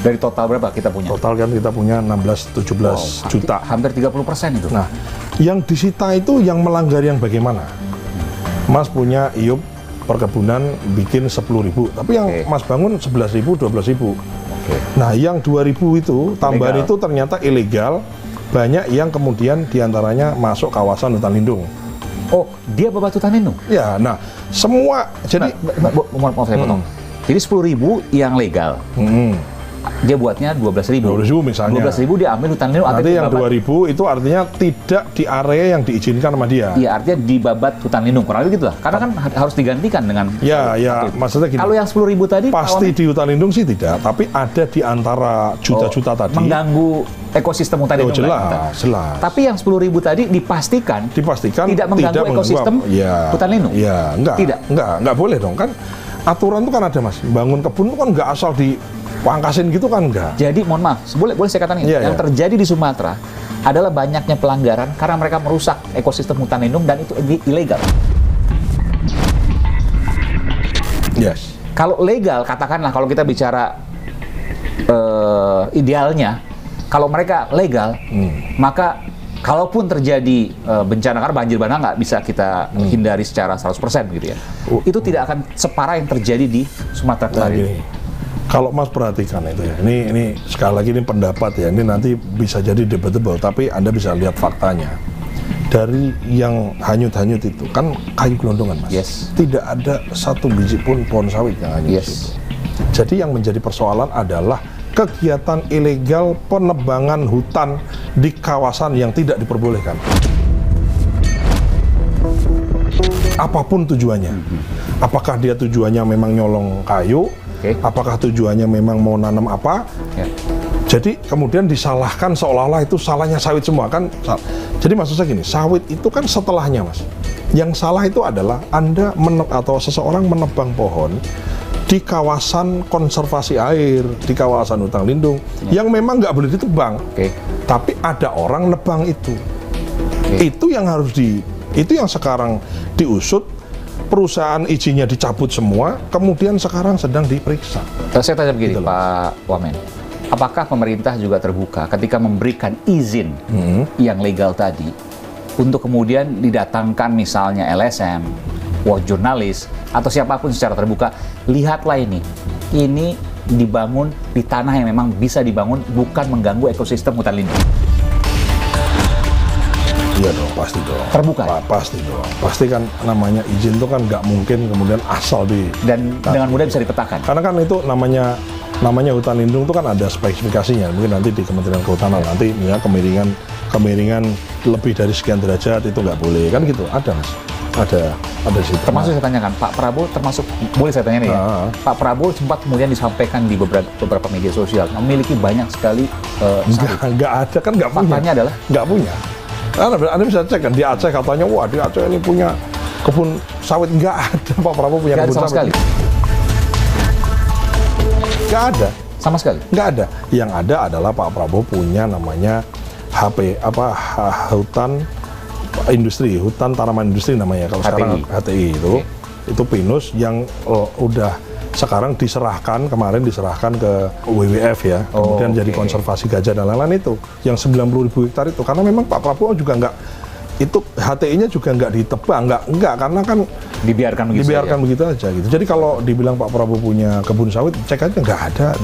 Dari total berapa kita punya? Total kan kita punya 16-17 juta. Hampir 30% itu. Nah, yang disita itu yang melanggar yang bagaimana? Mas punya IUP perkebunan bikin 10.000, tapi yang Mas bangun 11.000, 12.000. Nah, yang 2.000 itu tambahan Ilegal. itu ternyata ilegal, banyak yang kemudian diantaranya masuk kawasan hutan lindung. Oh, dia babat hutan lindung. Ya, nah semua jadi Maaf saya potong. Jadi 10.000 yang legal. Dia buatnya 12.000. 12.000 misalnya. 12.000 dia ambil hutan lindung. Nanti yang babat. 2.000 itu artinya tidak di area yang diizinkan sama dia. Iya, artinya dibabat hutan lindung. Kurang lebih gitu lah. Karena kan harus digantikan dengan Ya, maksudnya gini. Kalau yang 10.000 tadi Pasti di hutan lindung sih tidak, tapi ada di antara juta-juta tadi. mengganggu ekosistem hutan Oh, lindung. jelas. Tapi yang 10.000 tadi dipastikan tidak mengganggu ekosistem hutan lindung. Ya, enggak boleh dong kan. Aturan itu kan ada, Mas. Bangun kebun itu kan enggak asal dipangkasin gitu kan enggak. Jadi mohon maaf, boleh saya katakan ini, yang terjadi di Sumatera adalah banyaknya pelanggaran karena mereka merusak ekosistem hutan lindung dan itu ilegal. Yes. Kalau legal, katakanlah kalau kita bicara idealnya, kalau mereka legal, maka kalaupun terjadi bencana, karena banjir bandang nggak bisa kita hindari secara 100% gitu ya. Itu tidak akan separah yang terjadi di Sumatera kemarin. Kalau Mas perhatikan itu ya, ini sekali lagi ini pendapat ya, ini nanti bisa jadi debatable, tapi Anda bisa lihat faktanya. Dari yang hanyut-hanyut itu, kan kayu gelondongan, Mas. Yes. Tidak ada satu biji pun pohon sawit yang hanyut itu. Jadi yang menjadi persoalan adalah kegiatan ilegal penebangan hutan di kawasan yang tidak diperbolehkan. Apapun tujuannya. Apakah dia tujuannya memang nyolong kayu? Apakah tujuannya memang mau nanam apa? Jadi kemudian disalahkan seolah-olah itu salahnya sawit semua kan. Jadi maksud saya gini, sawit itu kan setelahnya, Mas. Yang salah itu adalah Anda atau seseorang menebang pohon di kawasan konservasi air, di kawasan hutan lindung, yang memang nggak boleh ditebang. Tapi ada orang nebang itu. Itu yang harus itu yang sekarang diusut, perusahaan izinnya dicabut semua, kemudian sekarang sedang diperiksa. Saya tanya begini, Pak Wamen. Apakah pemerintah juga terbuka ketika memberikan izin yang legal tadi untuk kemudian didatangkan misalnya LSM, jurnalis, atau siapapun secara terbuka, lihatlah ini dibangun di tanah yang memang bisa dibangun, bukan mengganggu ekosistem hutan lindung. Iya dong, pasti dong. Terbuka? Pasti dong. Pasti kan namanya izin itu kan nggak mungkin kemudian asal dan dengan mudah bisa dipetakan. Karena kan itu namanya hutan lindung itu kan ada spesifikasinya. Mungkin nanti di Kementerian Kehutanan nanti ya kemiringan lebih dari sekian derajat itu nggak boleh kan gitu. Ada, Mas. Ada di situ. Termasuk saya tanyakan, Pak Prabowo termasuk, boleh saya tanya nih ya? Pak Prabowo sempat kemudian disampaikan di beberapa media sosial memiliki banyak sekali sawit. Nggak ada kan, nggak punya. Faktanya adalah nggak punya. Anda bisa cek kan di Aceh katanya, wah di Aceh ini punya kebun sawit. Nggak ada Pak Prabowo punya kebun sama sawit. Sekali. Nggak ada. Sama sekali. Nggak ada. Yang ada adalah Pak Prabowo punya namanya hutan industri, hutan tanaman industri namanya. Kalau sekarang HTI itu pinus yang udah sekarang kemarin diserahkan ke WWF ya, kemudian jadi konservasi gajah dan lain-lain itu, yang 90.000 hektar itu, karena memang Pak Prabowo juga nggak, itu HTI-nya juga nggak ditebang, nggak karena kan dibiarkan begitu aja gitu. Jadi kalau dibilang Pak Prabowo punya kebun sawit, cek aja nggak ada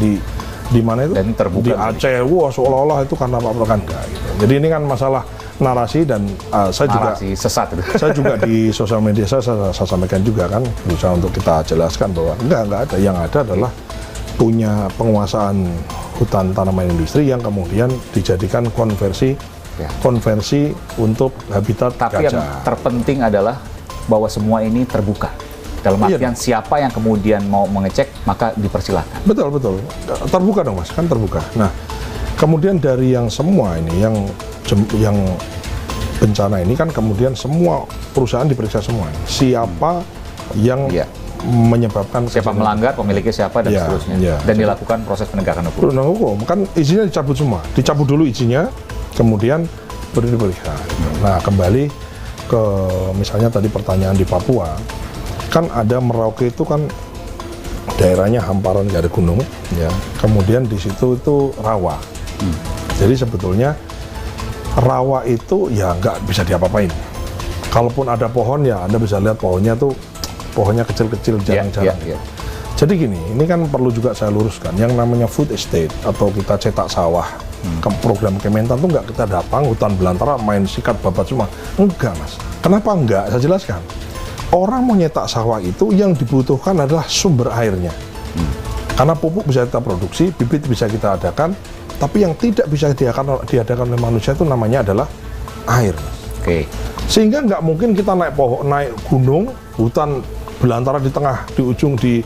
di mana itu, dan terbuka di Aceh, wah seolah-olah itu karena Pak Prabowo kan nggak gitu. Jadi ini kan masalah narasi dan sesat itu. Saya juga di sosial media saya sampaikan juga kan, berusaha untuk kita jelaskan bahwa enggak ada, yang ada adalah punya penguasaan hutan tanaman industri yang kemudian dijadikan konversi untuk habitat Tapi gajah. Yang terpenting adalah bahwa semua ini terbuka. Dalam artian siapa yang kemudian mau mengecek maka dipersilakan. Betul, terbuka dong Mas, kan terbuka. Nah, kemudian dari yang semua ini yang bencana ini kan kemudian semua perusahaan diperiksa semua. Siapa yang menyebabkan, siapa melanggar, pemiliknya siapa dan seterusnya. Dan dilakukan proses penegakan hukum. Penegakan hukum kan izinnya dicabut semua. Dicabut dulu izinnya, kemudian baru diperiksa. Nah, kembali ke misalnya tadi pertanyaan di Papua. Kan ada Merauke itu kan daerahnya hamparan, nggak ada gunung, ya. Kemudian di situ itu rawa. Jadi sebetulnya rawa itu ya nggak bisa diapa-apain. Kalaupun ada pohon ya Anda bisa lihat pohonnya tuh pohonnya kecil-kecil, jarang-jarang. Jadi gini, ini kan perlu juga saya luruskan, yang namanya food estate atau kita cetak sawah, program Kementan tuh nggak kita datang hutan belantara main sikat babat semua. Enggak mas. Kenapa enggak? Saya jelaskan. Orang mau nyetak sawah itu yang dibutuhkan adalah sumber airnya. Karena pupuk bisa kita produksi, bibit bisa kita adakan, tapi yang tidak bisa diadakan oleh manusia itu namanya adalah air. Sehingga nggak mungkin kita naik gunung, hutan belantara di tengah, di ujung, di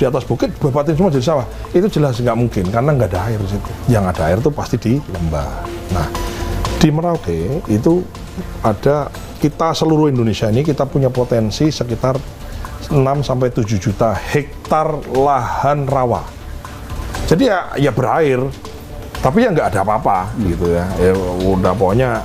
atas bukit, babatin semua jadi sawah. Itu jelas nggak mungkin, karena nggak ada air di situ. Yang ada air itu pasti di lembah. Nah, di Merauke itu ada, kita seluruh Indonesia ini kita punya potensi sekitar 6-7 juta hektar lahan rawa. Jadi ya berair, tapi ya nggak ada apa-apa gitu ya. Ya udah pokoknya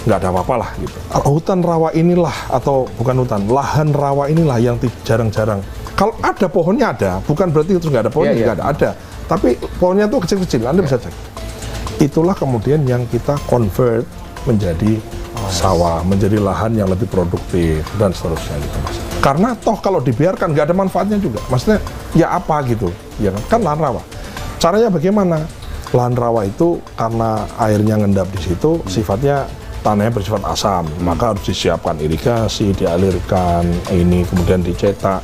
nggak ada apa-apa lah gitu. Hutan rawa inilah, atau bukan hutan, lahan rawa inilah yang jarang-jarang. Kalau ada pohonnya ada, bukan berarti itu nggak ada pohonnya, juga ada. Tapi pohonnya tuh kecil-kecil, Anda bisa cek. Itulah kemudian yang kita convert menjadi sawah, menjadi lahan yang lebih produktif dan seterusnya gitu mas. Karena toh kalau dibiarkan nggak ada manfaatnya juga. Maksudnya ya apa gitu, ya kan lahan rawa. Caranya bagaimana? Lahan rawa itu karena airnya ngendap di situ, sifatnya tanahnya bersifat asam, maka harus disiapkan irigasi, dialirkan, ini kemudian dicetak.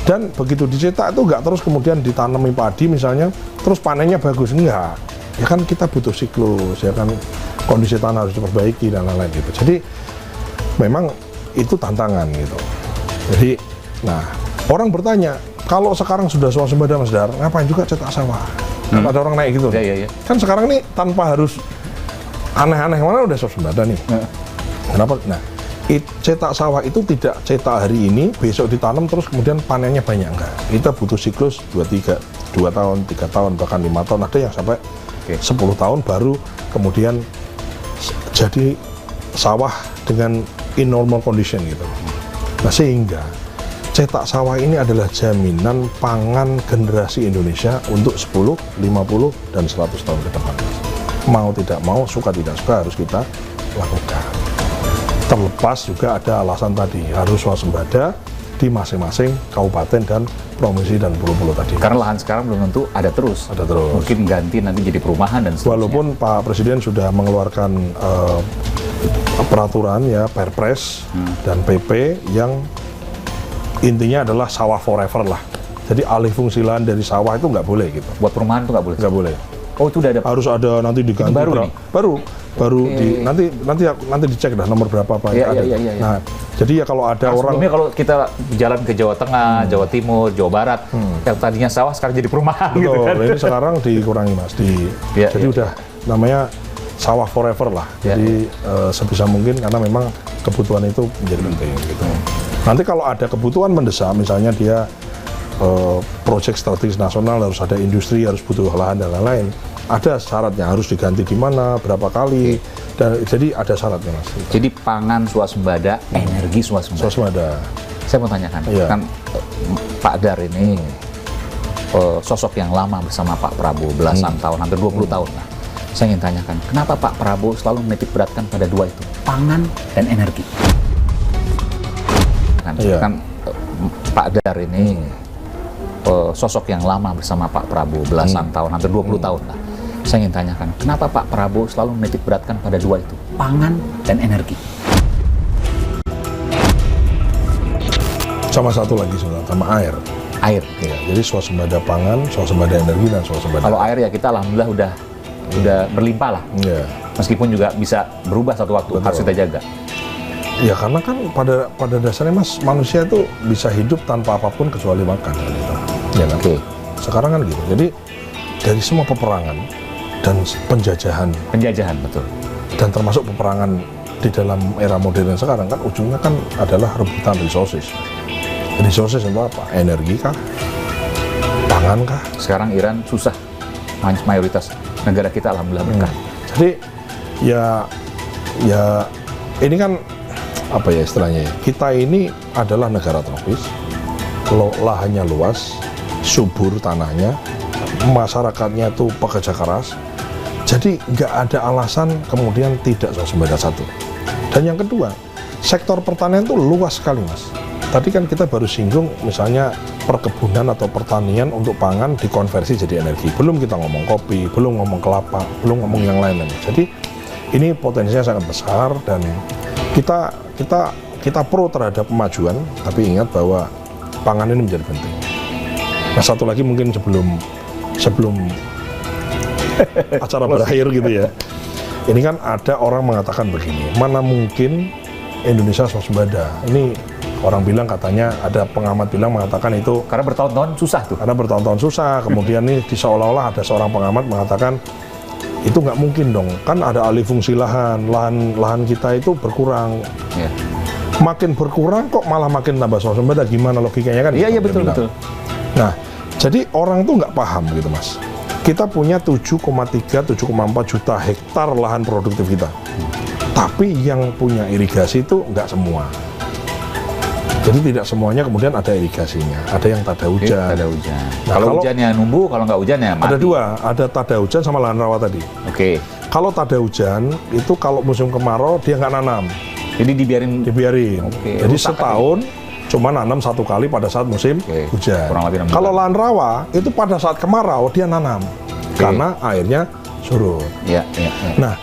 Dan begitu dicetak itu nggak terus kemudian ditanami padi misalnya, terus panennya bagus, enggak. Ya kan kita butuh siklus, ya kan kondisi tanah harus diperbaiki dan lain-lain gitu. Jadi memang itu tantangan gitu. Jadi, nah orang bertanya, kalau sekarang sudah swasembada Mas Dar, ngapain juga cetak sawah? Kan ada orang naik gitu. Kan sekarang nih tanpa harus aneh-aneh, mana udah swasembada nih. Kenapa? Nah, cetak sawah itu tidak cetak hari ini, besok ditanam terus kemudian panennya banyak, enggak. Kita butuh siklus 2 tahun, 3 tahun, bahkan 5 tahun, ada yang sampai 10 tahun baru kemudian jadi sawah dengan in normal condition gitu. Nah, sehingga cetak sawah ini adalah jaminan pangan generasi Indonesia untuk 10, 50, dan 100 tahun ke depan. Mau tidak mau, suka tidak suka harus kita lakukan. Terlepas juga ada alasan tadi, harus swasembada di masing-masing kabupaten dan provinsi dan pulau-pulau tadi. Karena lahan sekarang belum tentu ada terus. Ada terus. Mungkin ganti nanti jadi perumahan dan seterusnya. Walaupun Pak Presiden sudah mengeluarkan peraturan ya, Perpres dan PP yang intinya adalah sawah forever lah. Jadi alih fungsi lahan dari sawah itu nggak boleh gitu. Buat perumahan itu nggak boleh? Nggak boleh. Oh, itu udah ada? Harus ada, nanti diganti. Itu baru nih? Baru nanti dicek dah nomor berapa apa yang ada. Nah, jadi ya kalau ada orang, sebelumnya kalau kita jalan ke Jawa Tengah, Jawa Timur, Jawa Barat, yang tadinya sawah sekarang jadi perumahan. betul, gitu kan. ini sekarang dikurangi mas. Jadi udah namanya sawah forever lah. Jadi sebisa mungkin, karena memang kebutuhan itu menjadi penting gitu. Nanti kalau ada kebutuhan mendesak, misalnya dia proyek strategis nasional, harus ada industri, harus butuh lahan dan lain-lain, ada syaratnya, harus diganti di mana, berapa kali, dan jadi ada syaratnya mas. Jadi pangan swasembada, energi swasembada. Saya mau tanyakan, kan Pak Dar ini sosok yang lama bersama Pak Prabowo, belasan tahun, hampir 20 tahun lah. Saya ingin tanyakan, kenapa Pak Prabowo selalu menitik beratkan pada dua itu, pangan dan energi? Kan Pak Dar ini sosok yang lama bersama Pak Prabowo, belasan tahun, hampir 20 tahun lah. Saya ingin tanyakan, kenapa Pak Prabowo selalu menitik beratkan pada dua itu, pangan dan energi? Sama satu lagi sebenarnya, sama air. Air. Ya, jadi swasembada pangan, swasembada energi, dan swasembada. Kalau air ya kita alhamdulillah udah berlimpah lah. Ya. Meskipun juga bisa berubah satu waktu, harus kita jaga. Ya karena kan pada dasarnya mas, manusia itu bisa hidup tanpa apapun kecuali makan gitu. Ya kan? Sekarang kan gitu. Jadi dari semua peperangan dan penjajahan, betul. Dan termasuk peperangan di dalam era modern sekarang kan ujungnya kan adalah rebutan resources. Resources itu apa? Energi kah? Pangan kah? Sekarang Iran susah, mayoritas negara kita alhamdulillah berkah. Jadi ya ini kan apa ya istilahnya ya, kita ini adalah negara tropis, lahannya luas, subur tanahnya, masyarakatnya itu pekerja keras, jadi nggak ada alasan kemudian tidak swasembada satu. Dan yang kedua, sektor pertanian itu luas sekali mas, Tadi kan kita baru singgung misalnya perkebunan atau pertanian untuk pangan dikonversi jadi energi. Belum kita ngomong kopi, belum ngomong kelapa, belum ngomong yang lain-lain. Jadi ini potensinya sangat besar dan kita pro terhadap kemajuan, tapi ingat bahwa pangan ini menjadi penting. Nah, satu lagi mungkin sebelum acara berakhir gitu ya. Ini kan ada orang mengatakan begini, mana mungkin Indonesia swasembada. Ini orang bilang katanya, ada pengamat bilang mengatakan itu Karena bertahun-tahun susah tuh. karena bertahun-tahun susah. Kemudian nih seolah-olah ada seorang pengamat mengatakan itu nggak mungkin dong. Kan ada alih fungsi lahan kita itu berkurang. Ya. Makin berkurang kok malah makin tambah swasembada. Gimana logikanya kan? Iya Dia betul bilang. betul. Nah, jadi orang tuh nggak paham gitu Mas. Kita punya 7,4 juta hektar lahan produktif kita. Tapi yang punya irigasi itu nggak semua. Jadi tidak semuanya kemudian ada irigasinya. Ada yang tada hujan. Ada hujan. Nah, kalau kalau- hujannya numbuh, kalau nggak hujan ya mati. Ada dua, ada tada hujan sama lahan rawa tadi. Oke. Kalau tada hujan, itu kalau musim kemarau dia nggak nanam, Jadi dibiarin. dibiarin. Oke, Jadi rusak setahun cuma nanam 1 kali pada saat musim Oke, hujan. kurang lebih 6 Kalau bulan. lahan rawa, itu pada saat kemarau dia nanam. Karena airnya surut. Ya. Nah,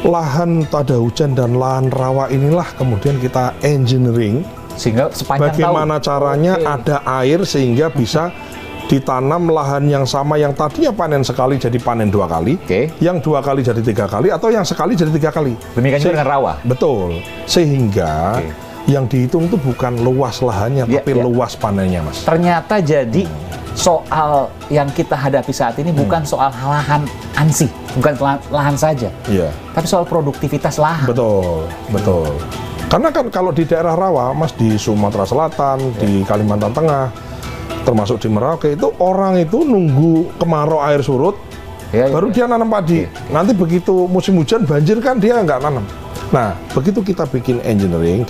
lahan tada hujan dan lahan rawa inilah kemudian kita engineering Sehingga sepanjang bagaimana tahun. caranya Oke. ada air sehingga bisa ditanam lahan yang sama yang tadinya panen sekali jadi panen 2 kali, Oke. yang 2 kali jadi 3 kali, atau yang sekali jadi 3 kali. Demikian juga dengan rawa. Betul. Sehingga Oke. yang dihitung itu bukan luas lahannya, Ya, tapi ya. luas panennya, Mas. Ternyata jadi soal yang kita hadapi saat ini bukan soal lahan ansih, bukan lahan saja, Iya. tapi soal produktivitas lahan. Betul, betul. Karena kan kalau di daerah rawa, Mas, di Sumatera Selatan, di Kalimantan Tengah, termasuk di Merauke, itu orang itu nunggu kemarau air surut, Ya, baru dia nanam padi. Nanti begitu musim hujan banjir kan dia nggak nanam. Nah, begitu kita bikin engineering,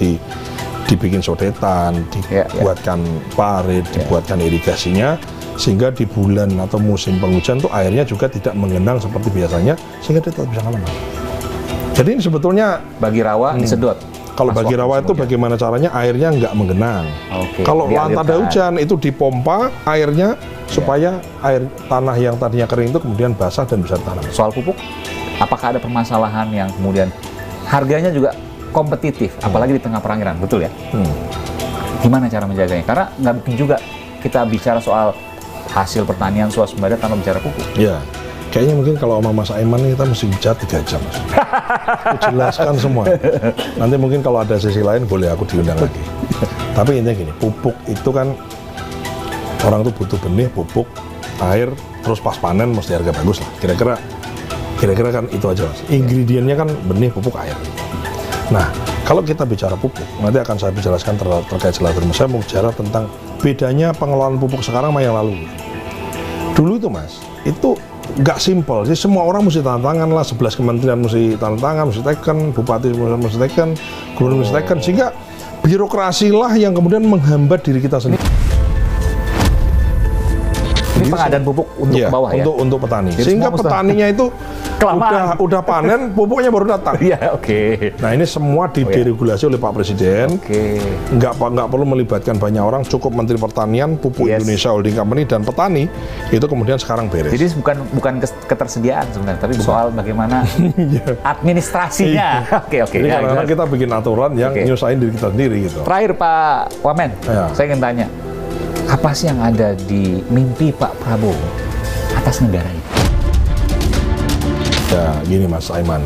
dibikin sodetan, dibuatkan parit, dibuatkan irigasinya, sehingga di bulan atau musim penghujan tuh airnya juga tidak menggenang seperti biasanya, sehingga dia tetap bisa nanam. Jadi ini sebetulnya Bagi rawa disedot. kalau Pas bagi waktu rawa musim itu hujan. bagaimana caranya airnya nggak menggenang. Oke, Kalau lahan dialirkan. tada hujan itu dipompa airnya supaya air tanah yang tadinya kering itu kemudian basah dan bisa ditanam. Soal pupuk, apakah ada permasalahan yang kemudian harganya juga kompetitif, apalagi di tengah perangiran, betul ya? Gimana cara menjaganya? Karena nggak mungkin juga kita bicara soal hasil pertanian swasembada tanpa bicara pupuk. Ya, kayaknya mungkin kalau sama Mas Aiman ini kita mesti bicara 3 jam. Mas. Aku jelaskan semua. Nanti mungkin kalau ada sesi lain boleh aku diundang lagi. Tapi intinya gini, pupuk itu kan orang tuh butuh benih, pupuk, air, terus pas panen mesti harga bagus lah. Kira-kira kan itu aja, Mas. Ingredientnya kan benih, pupuk, air. Nah, kalau kita bicara pupuk, nanti akan saya jelaskan terkait jelas. Saya mau bicara tentang bedanya pengelolaan pupuk sekarang sama yang lalu. Dulu itu, Mas, itu nggak simpel. Jadi semua orang mesti tanda tangan lah, 11 kementerian mesti tanda tangan, mesti teken, bupati mesti teken, gubernur mesti teken, sehingga birokrasi lah yang kemudian menghambat diri kita sendiri. Ini pengadaan pupuk untuk Iya, bawah ya? untuk petani. Jadi Sehingga semua mesti- petaninya itu Kelamaan. udah panen, pupuknya baru datang. Iya, oke. Nah, ini semua diregulasi oleh Pak Presiden. Oke. Nggak perlu melibatkan banyak orang, cukup Menteri Pertanian, Pupuk Yes. Indonesia Holding Company, dan petani, itu kemudian sekarang beres. Jadi bukan ketersediaan sebenarnya, tapi soal bagaimana administrasinya. Oke. Jadi Ya, kadang-kadang jelas. kita bikin aturan yang Oke. nyusahin diri kita sendiri gitu. Terakhir Pak Wamen, Ya. saya ingin tanya, apa sih yang ada di mimpi Pak Prabowo atas negara ini? Ya gini Mas Aiman,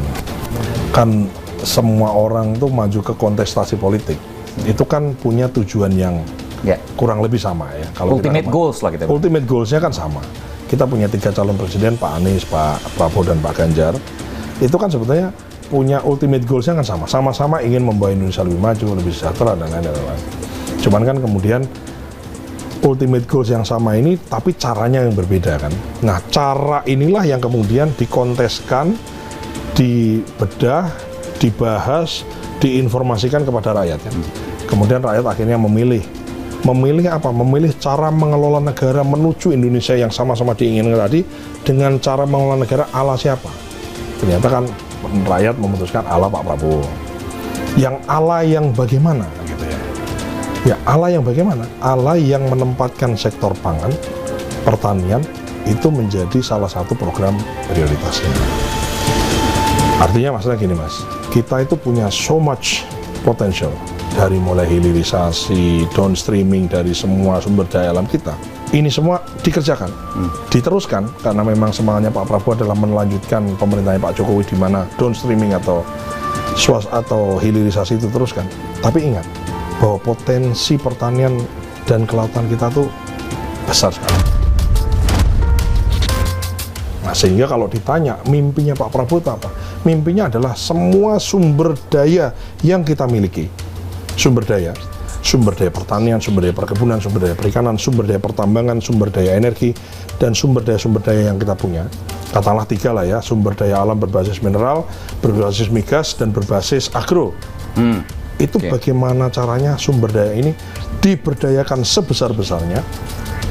kan semua orang tuh maju ke kontestasi politik, itu kan punya tujuan yang Ya, kurang lebih sama ya. Kalau kita ultimate goals lah kita. Ultimate goals-nya kan sama. Kita punya 3 calon presiden, Pak Anies, Pak Prabowo, dan Pak Ganjar. Itu kan sebetulnya punya ultimate goals-nya kan sama. Sama-sama ingin membawa Indonesia lebih maju, lebih sejahtera, dan lain-lain. Cuman kan kemudian ultimate goals yang sama ini, tapi caranya yang berbeda kan. Nah, cara inilah yang kemudian dikonteskan, dibedah, dibahas, diinformasikan kepada rakyat kan. Kemudian rakyat akhirnya memilih apa? Memilih cara mengelola negara menuju Indonesia yang sama-sama diinginkan tadi, dengan cara mengelola negara ala siapa? Ternyata kan rakyat memutuskan ala Pak Prabowo. Yang ala yang bagaimana gitu ya. Ya, ala yang bagaimana? Ala yang menempatkan sektor pangan, pertanian, itu menjadi salah satu program prioritasnya. Artinya maksudnya gini Mas, kita itu punya so much potential, dari mulai hilirisasi, downstreaming dari semua sumber daya alam kita. Ini semua dikerjakan, diteruskan, karena memang semangatnya Pak Prabowo adalah melanjutkan pemerintahnya Pak Jokowi di mana downstreaming atau hilirisasi itu teruskan. Tapi ingat, bahwa potensi pertanian dan kelautan kita tuh besar sekali. Nah, sehingga kalau ditanya mimpinya Pak Prabowo itu apa? Mimpinya adalah semua sumber daya yang kita miliki. Sumber daya pertanian, sumber daya perkebunan, sumber daya perikanan, sumber daya pertambangan, sumber daya energi, dan sumber daya yang kita punya. Katakanlah 3 lah ya, sumber daya alam berbasis mineral, berbasis migas, dan berbasis agro. Itu bagaimana caranya sumber daya ini diberdayakan sebesar-besarnya,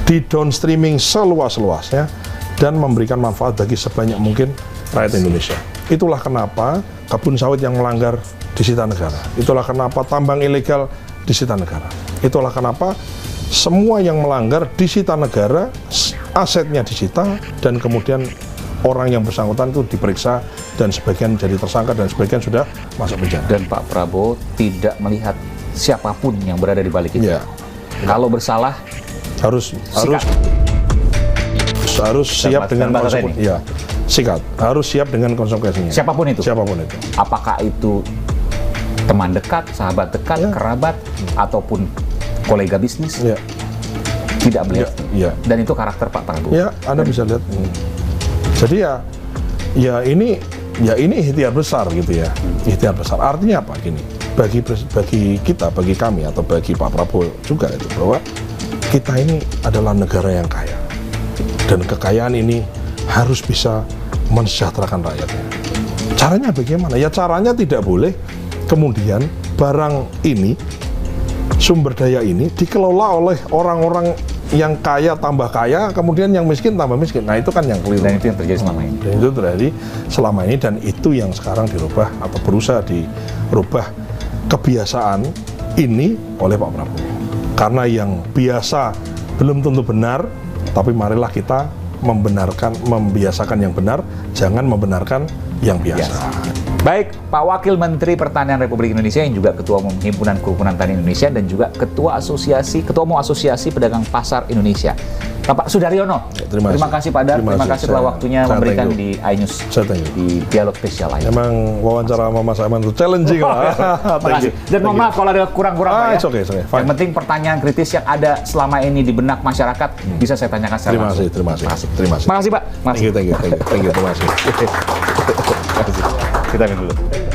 di downstreaming seluas-luasnya, dan memberikan manfaat bagi sebanyak mungkin rakyat Indonesia. Itulah kenapa kebun sawit yang melanggar disita negara. Itulah kenapa tambang ilegal disita negara. Itulah kenapa semua yang melanggar disita negara, asetnya disita, dan kemudian orang yang bersangkutan itu diperiksa, dan sebagian jadi tersangka, dan sebagian sudah masuk penjara. Dan Pak Prabowo tidak melihat siapapun yang berada di balik itu. Ya. Kalau bersalah harus siap dengan konsekuensinya. Ya, sikat. Harus siap dengan konsekuensinya. Siapapun itu. Siapapun itu. Apakah itu teman dekat, sahabat dekat, kerabat, ataupun kolega bisnis, tidak melihat. Dan itu karakter Pak Prabowo. Ya, Anda bisa lihat. Jadi ya ini ikhtiar besar gitu ya. Ikhtiar besar. Artinya apa gini? Bagi kita, bagi kami atau bagi Pak Prabowo juga itu, bahwa kita ini adalah negara yang kaya. Dan kekayaan ini harus bisa mensejahterakan rakyatnya. Caranya bagaimana? Ya caranya tidak boleh kemudian barang ini, sumber daya ini dikelola oleh orang-orang yang kaya tambah kaya, kemudian yang miskin tambah miskin. Nah itu kan yang keliru. Dan itu yang terjadi selama ini. Dan itu terjadi selama ini, dan itu yang sekarang dirubah atau berusaha dirubah kebiasaan ini oleh Pak Prabowo. Karena yang biasa belum tentu benar, tapi marilah kita membiasakan yang benar, jangan membenarkan yang biasa. Baik, Pak Wakil Menteri Pertanian Republik Indonesia yang juga Ketua Umum Himpunan Kerukunan Tani Indonesia dan juga Ketua Umum Asosiasi Pedagang Pasar Indonesia, Bapak Sudaryono. Terima kasih Pak Dar, terima kasih telah waktunya memberikan di iNews di dialog spesial lain. Emang wawancara sama Mas Aiman itu challenging lah. Dan mohon maaf kalau ada kurang-kurang Pak ya. It's okay. Yang penting pertanyaan kritis yang ada selama ini di benak masyarakat bisa saya tanyakan secara langsung. Terima kasih. Terima kasih Pak. Thank you. Terima kasih. Kita ambil dulu.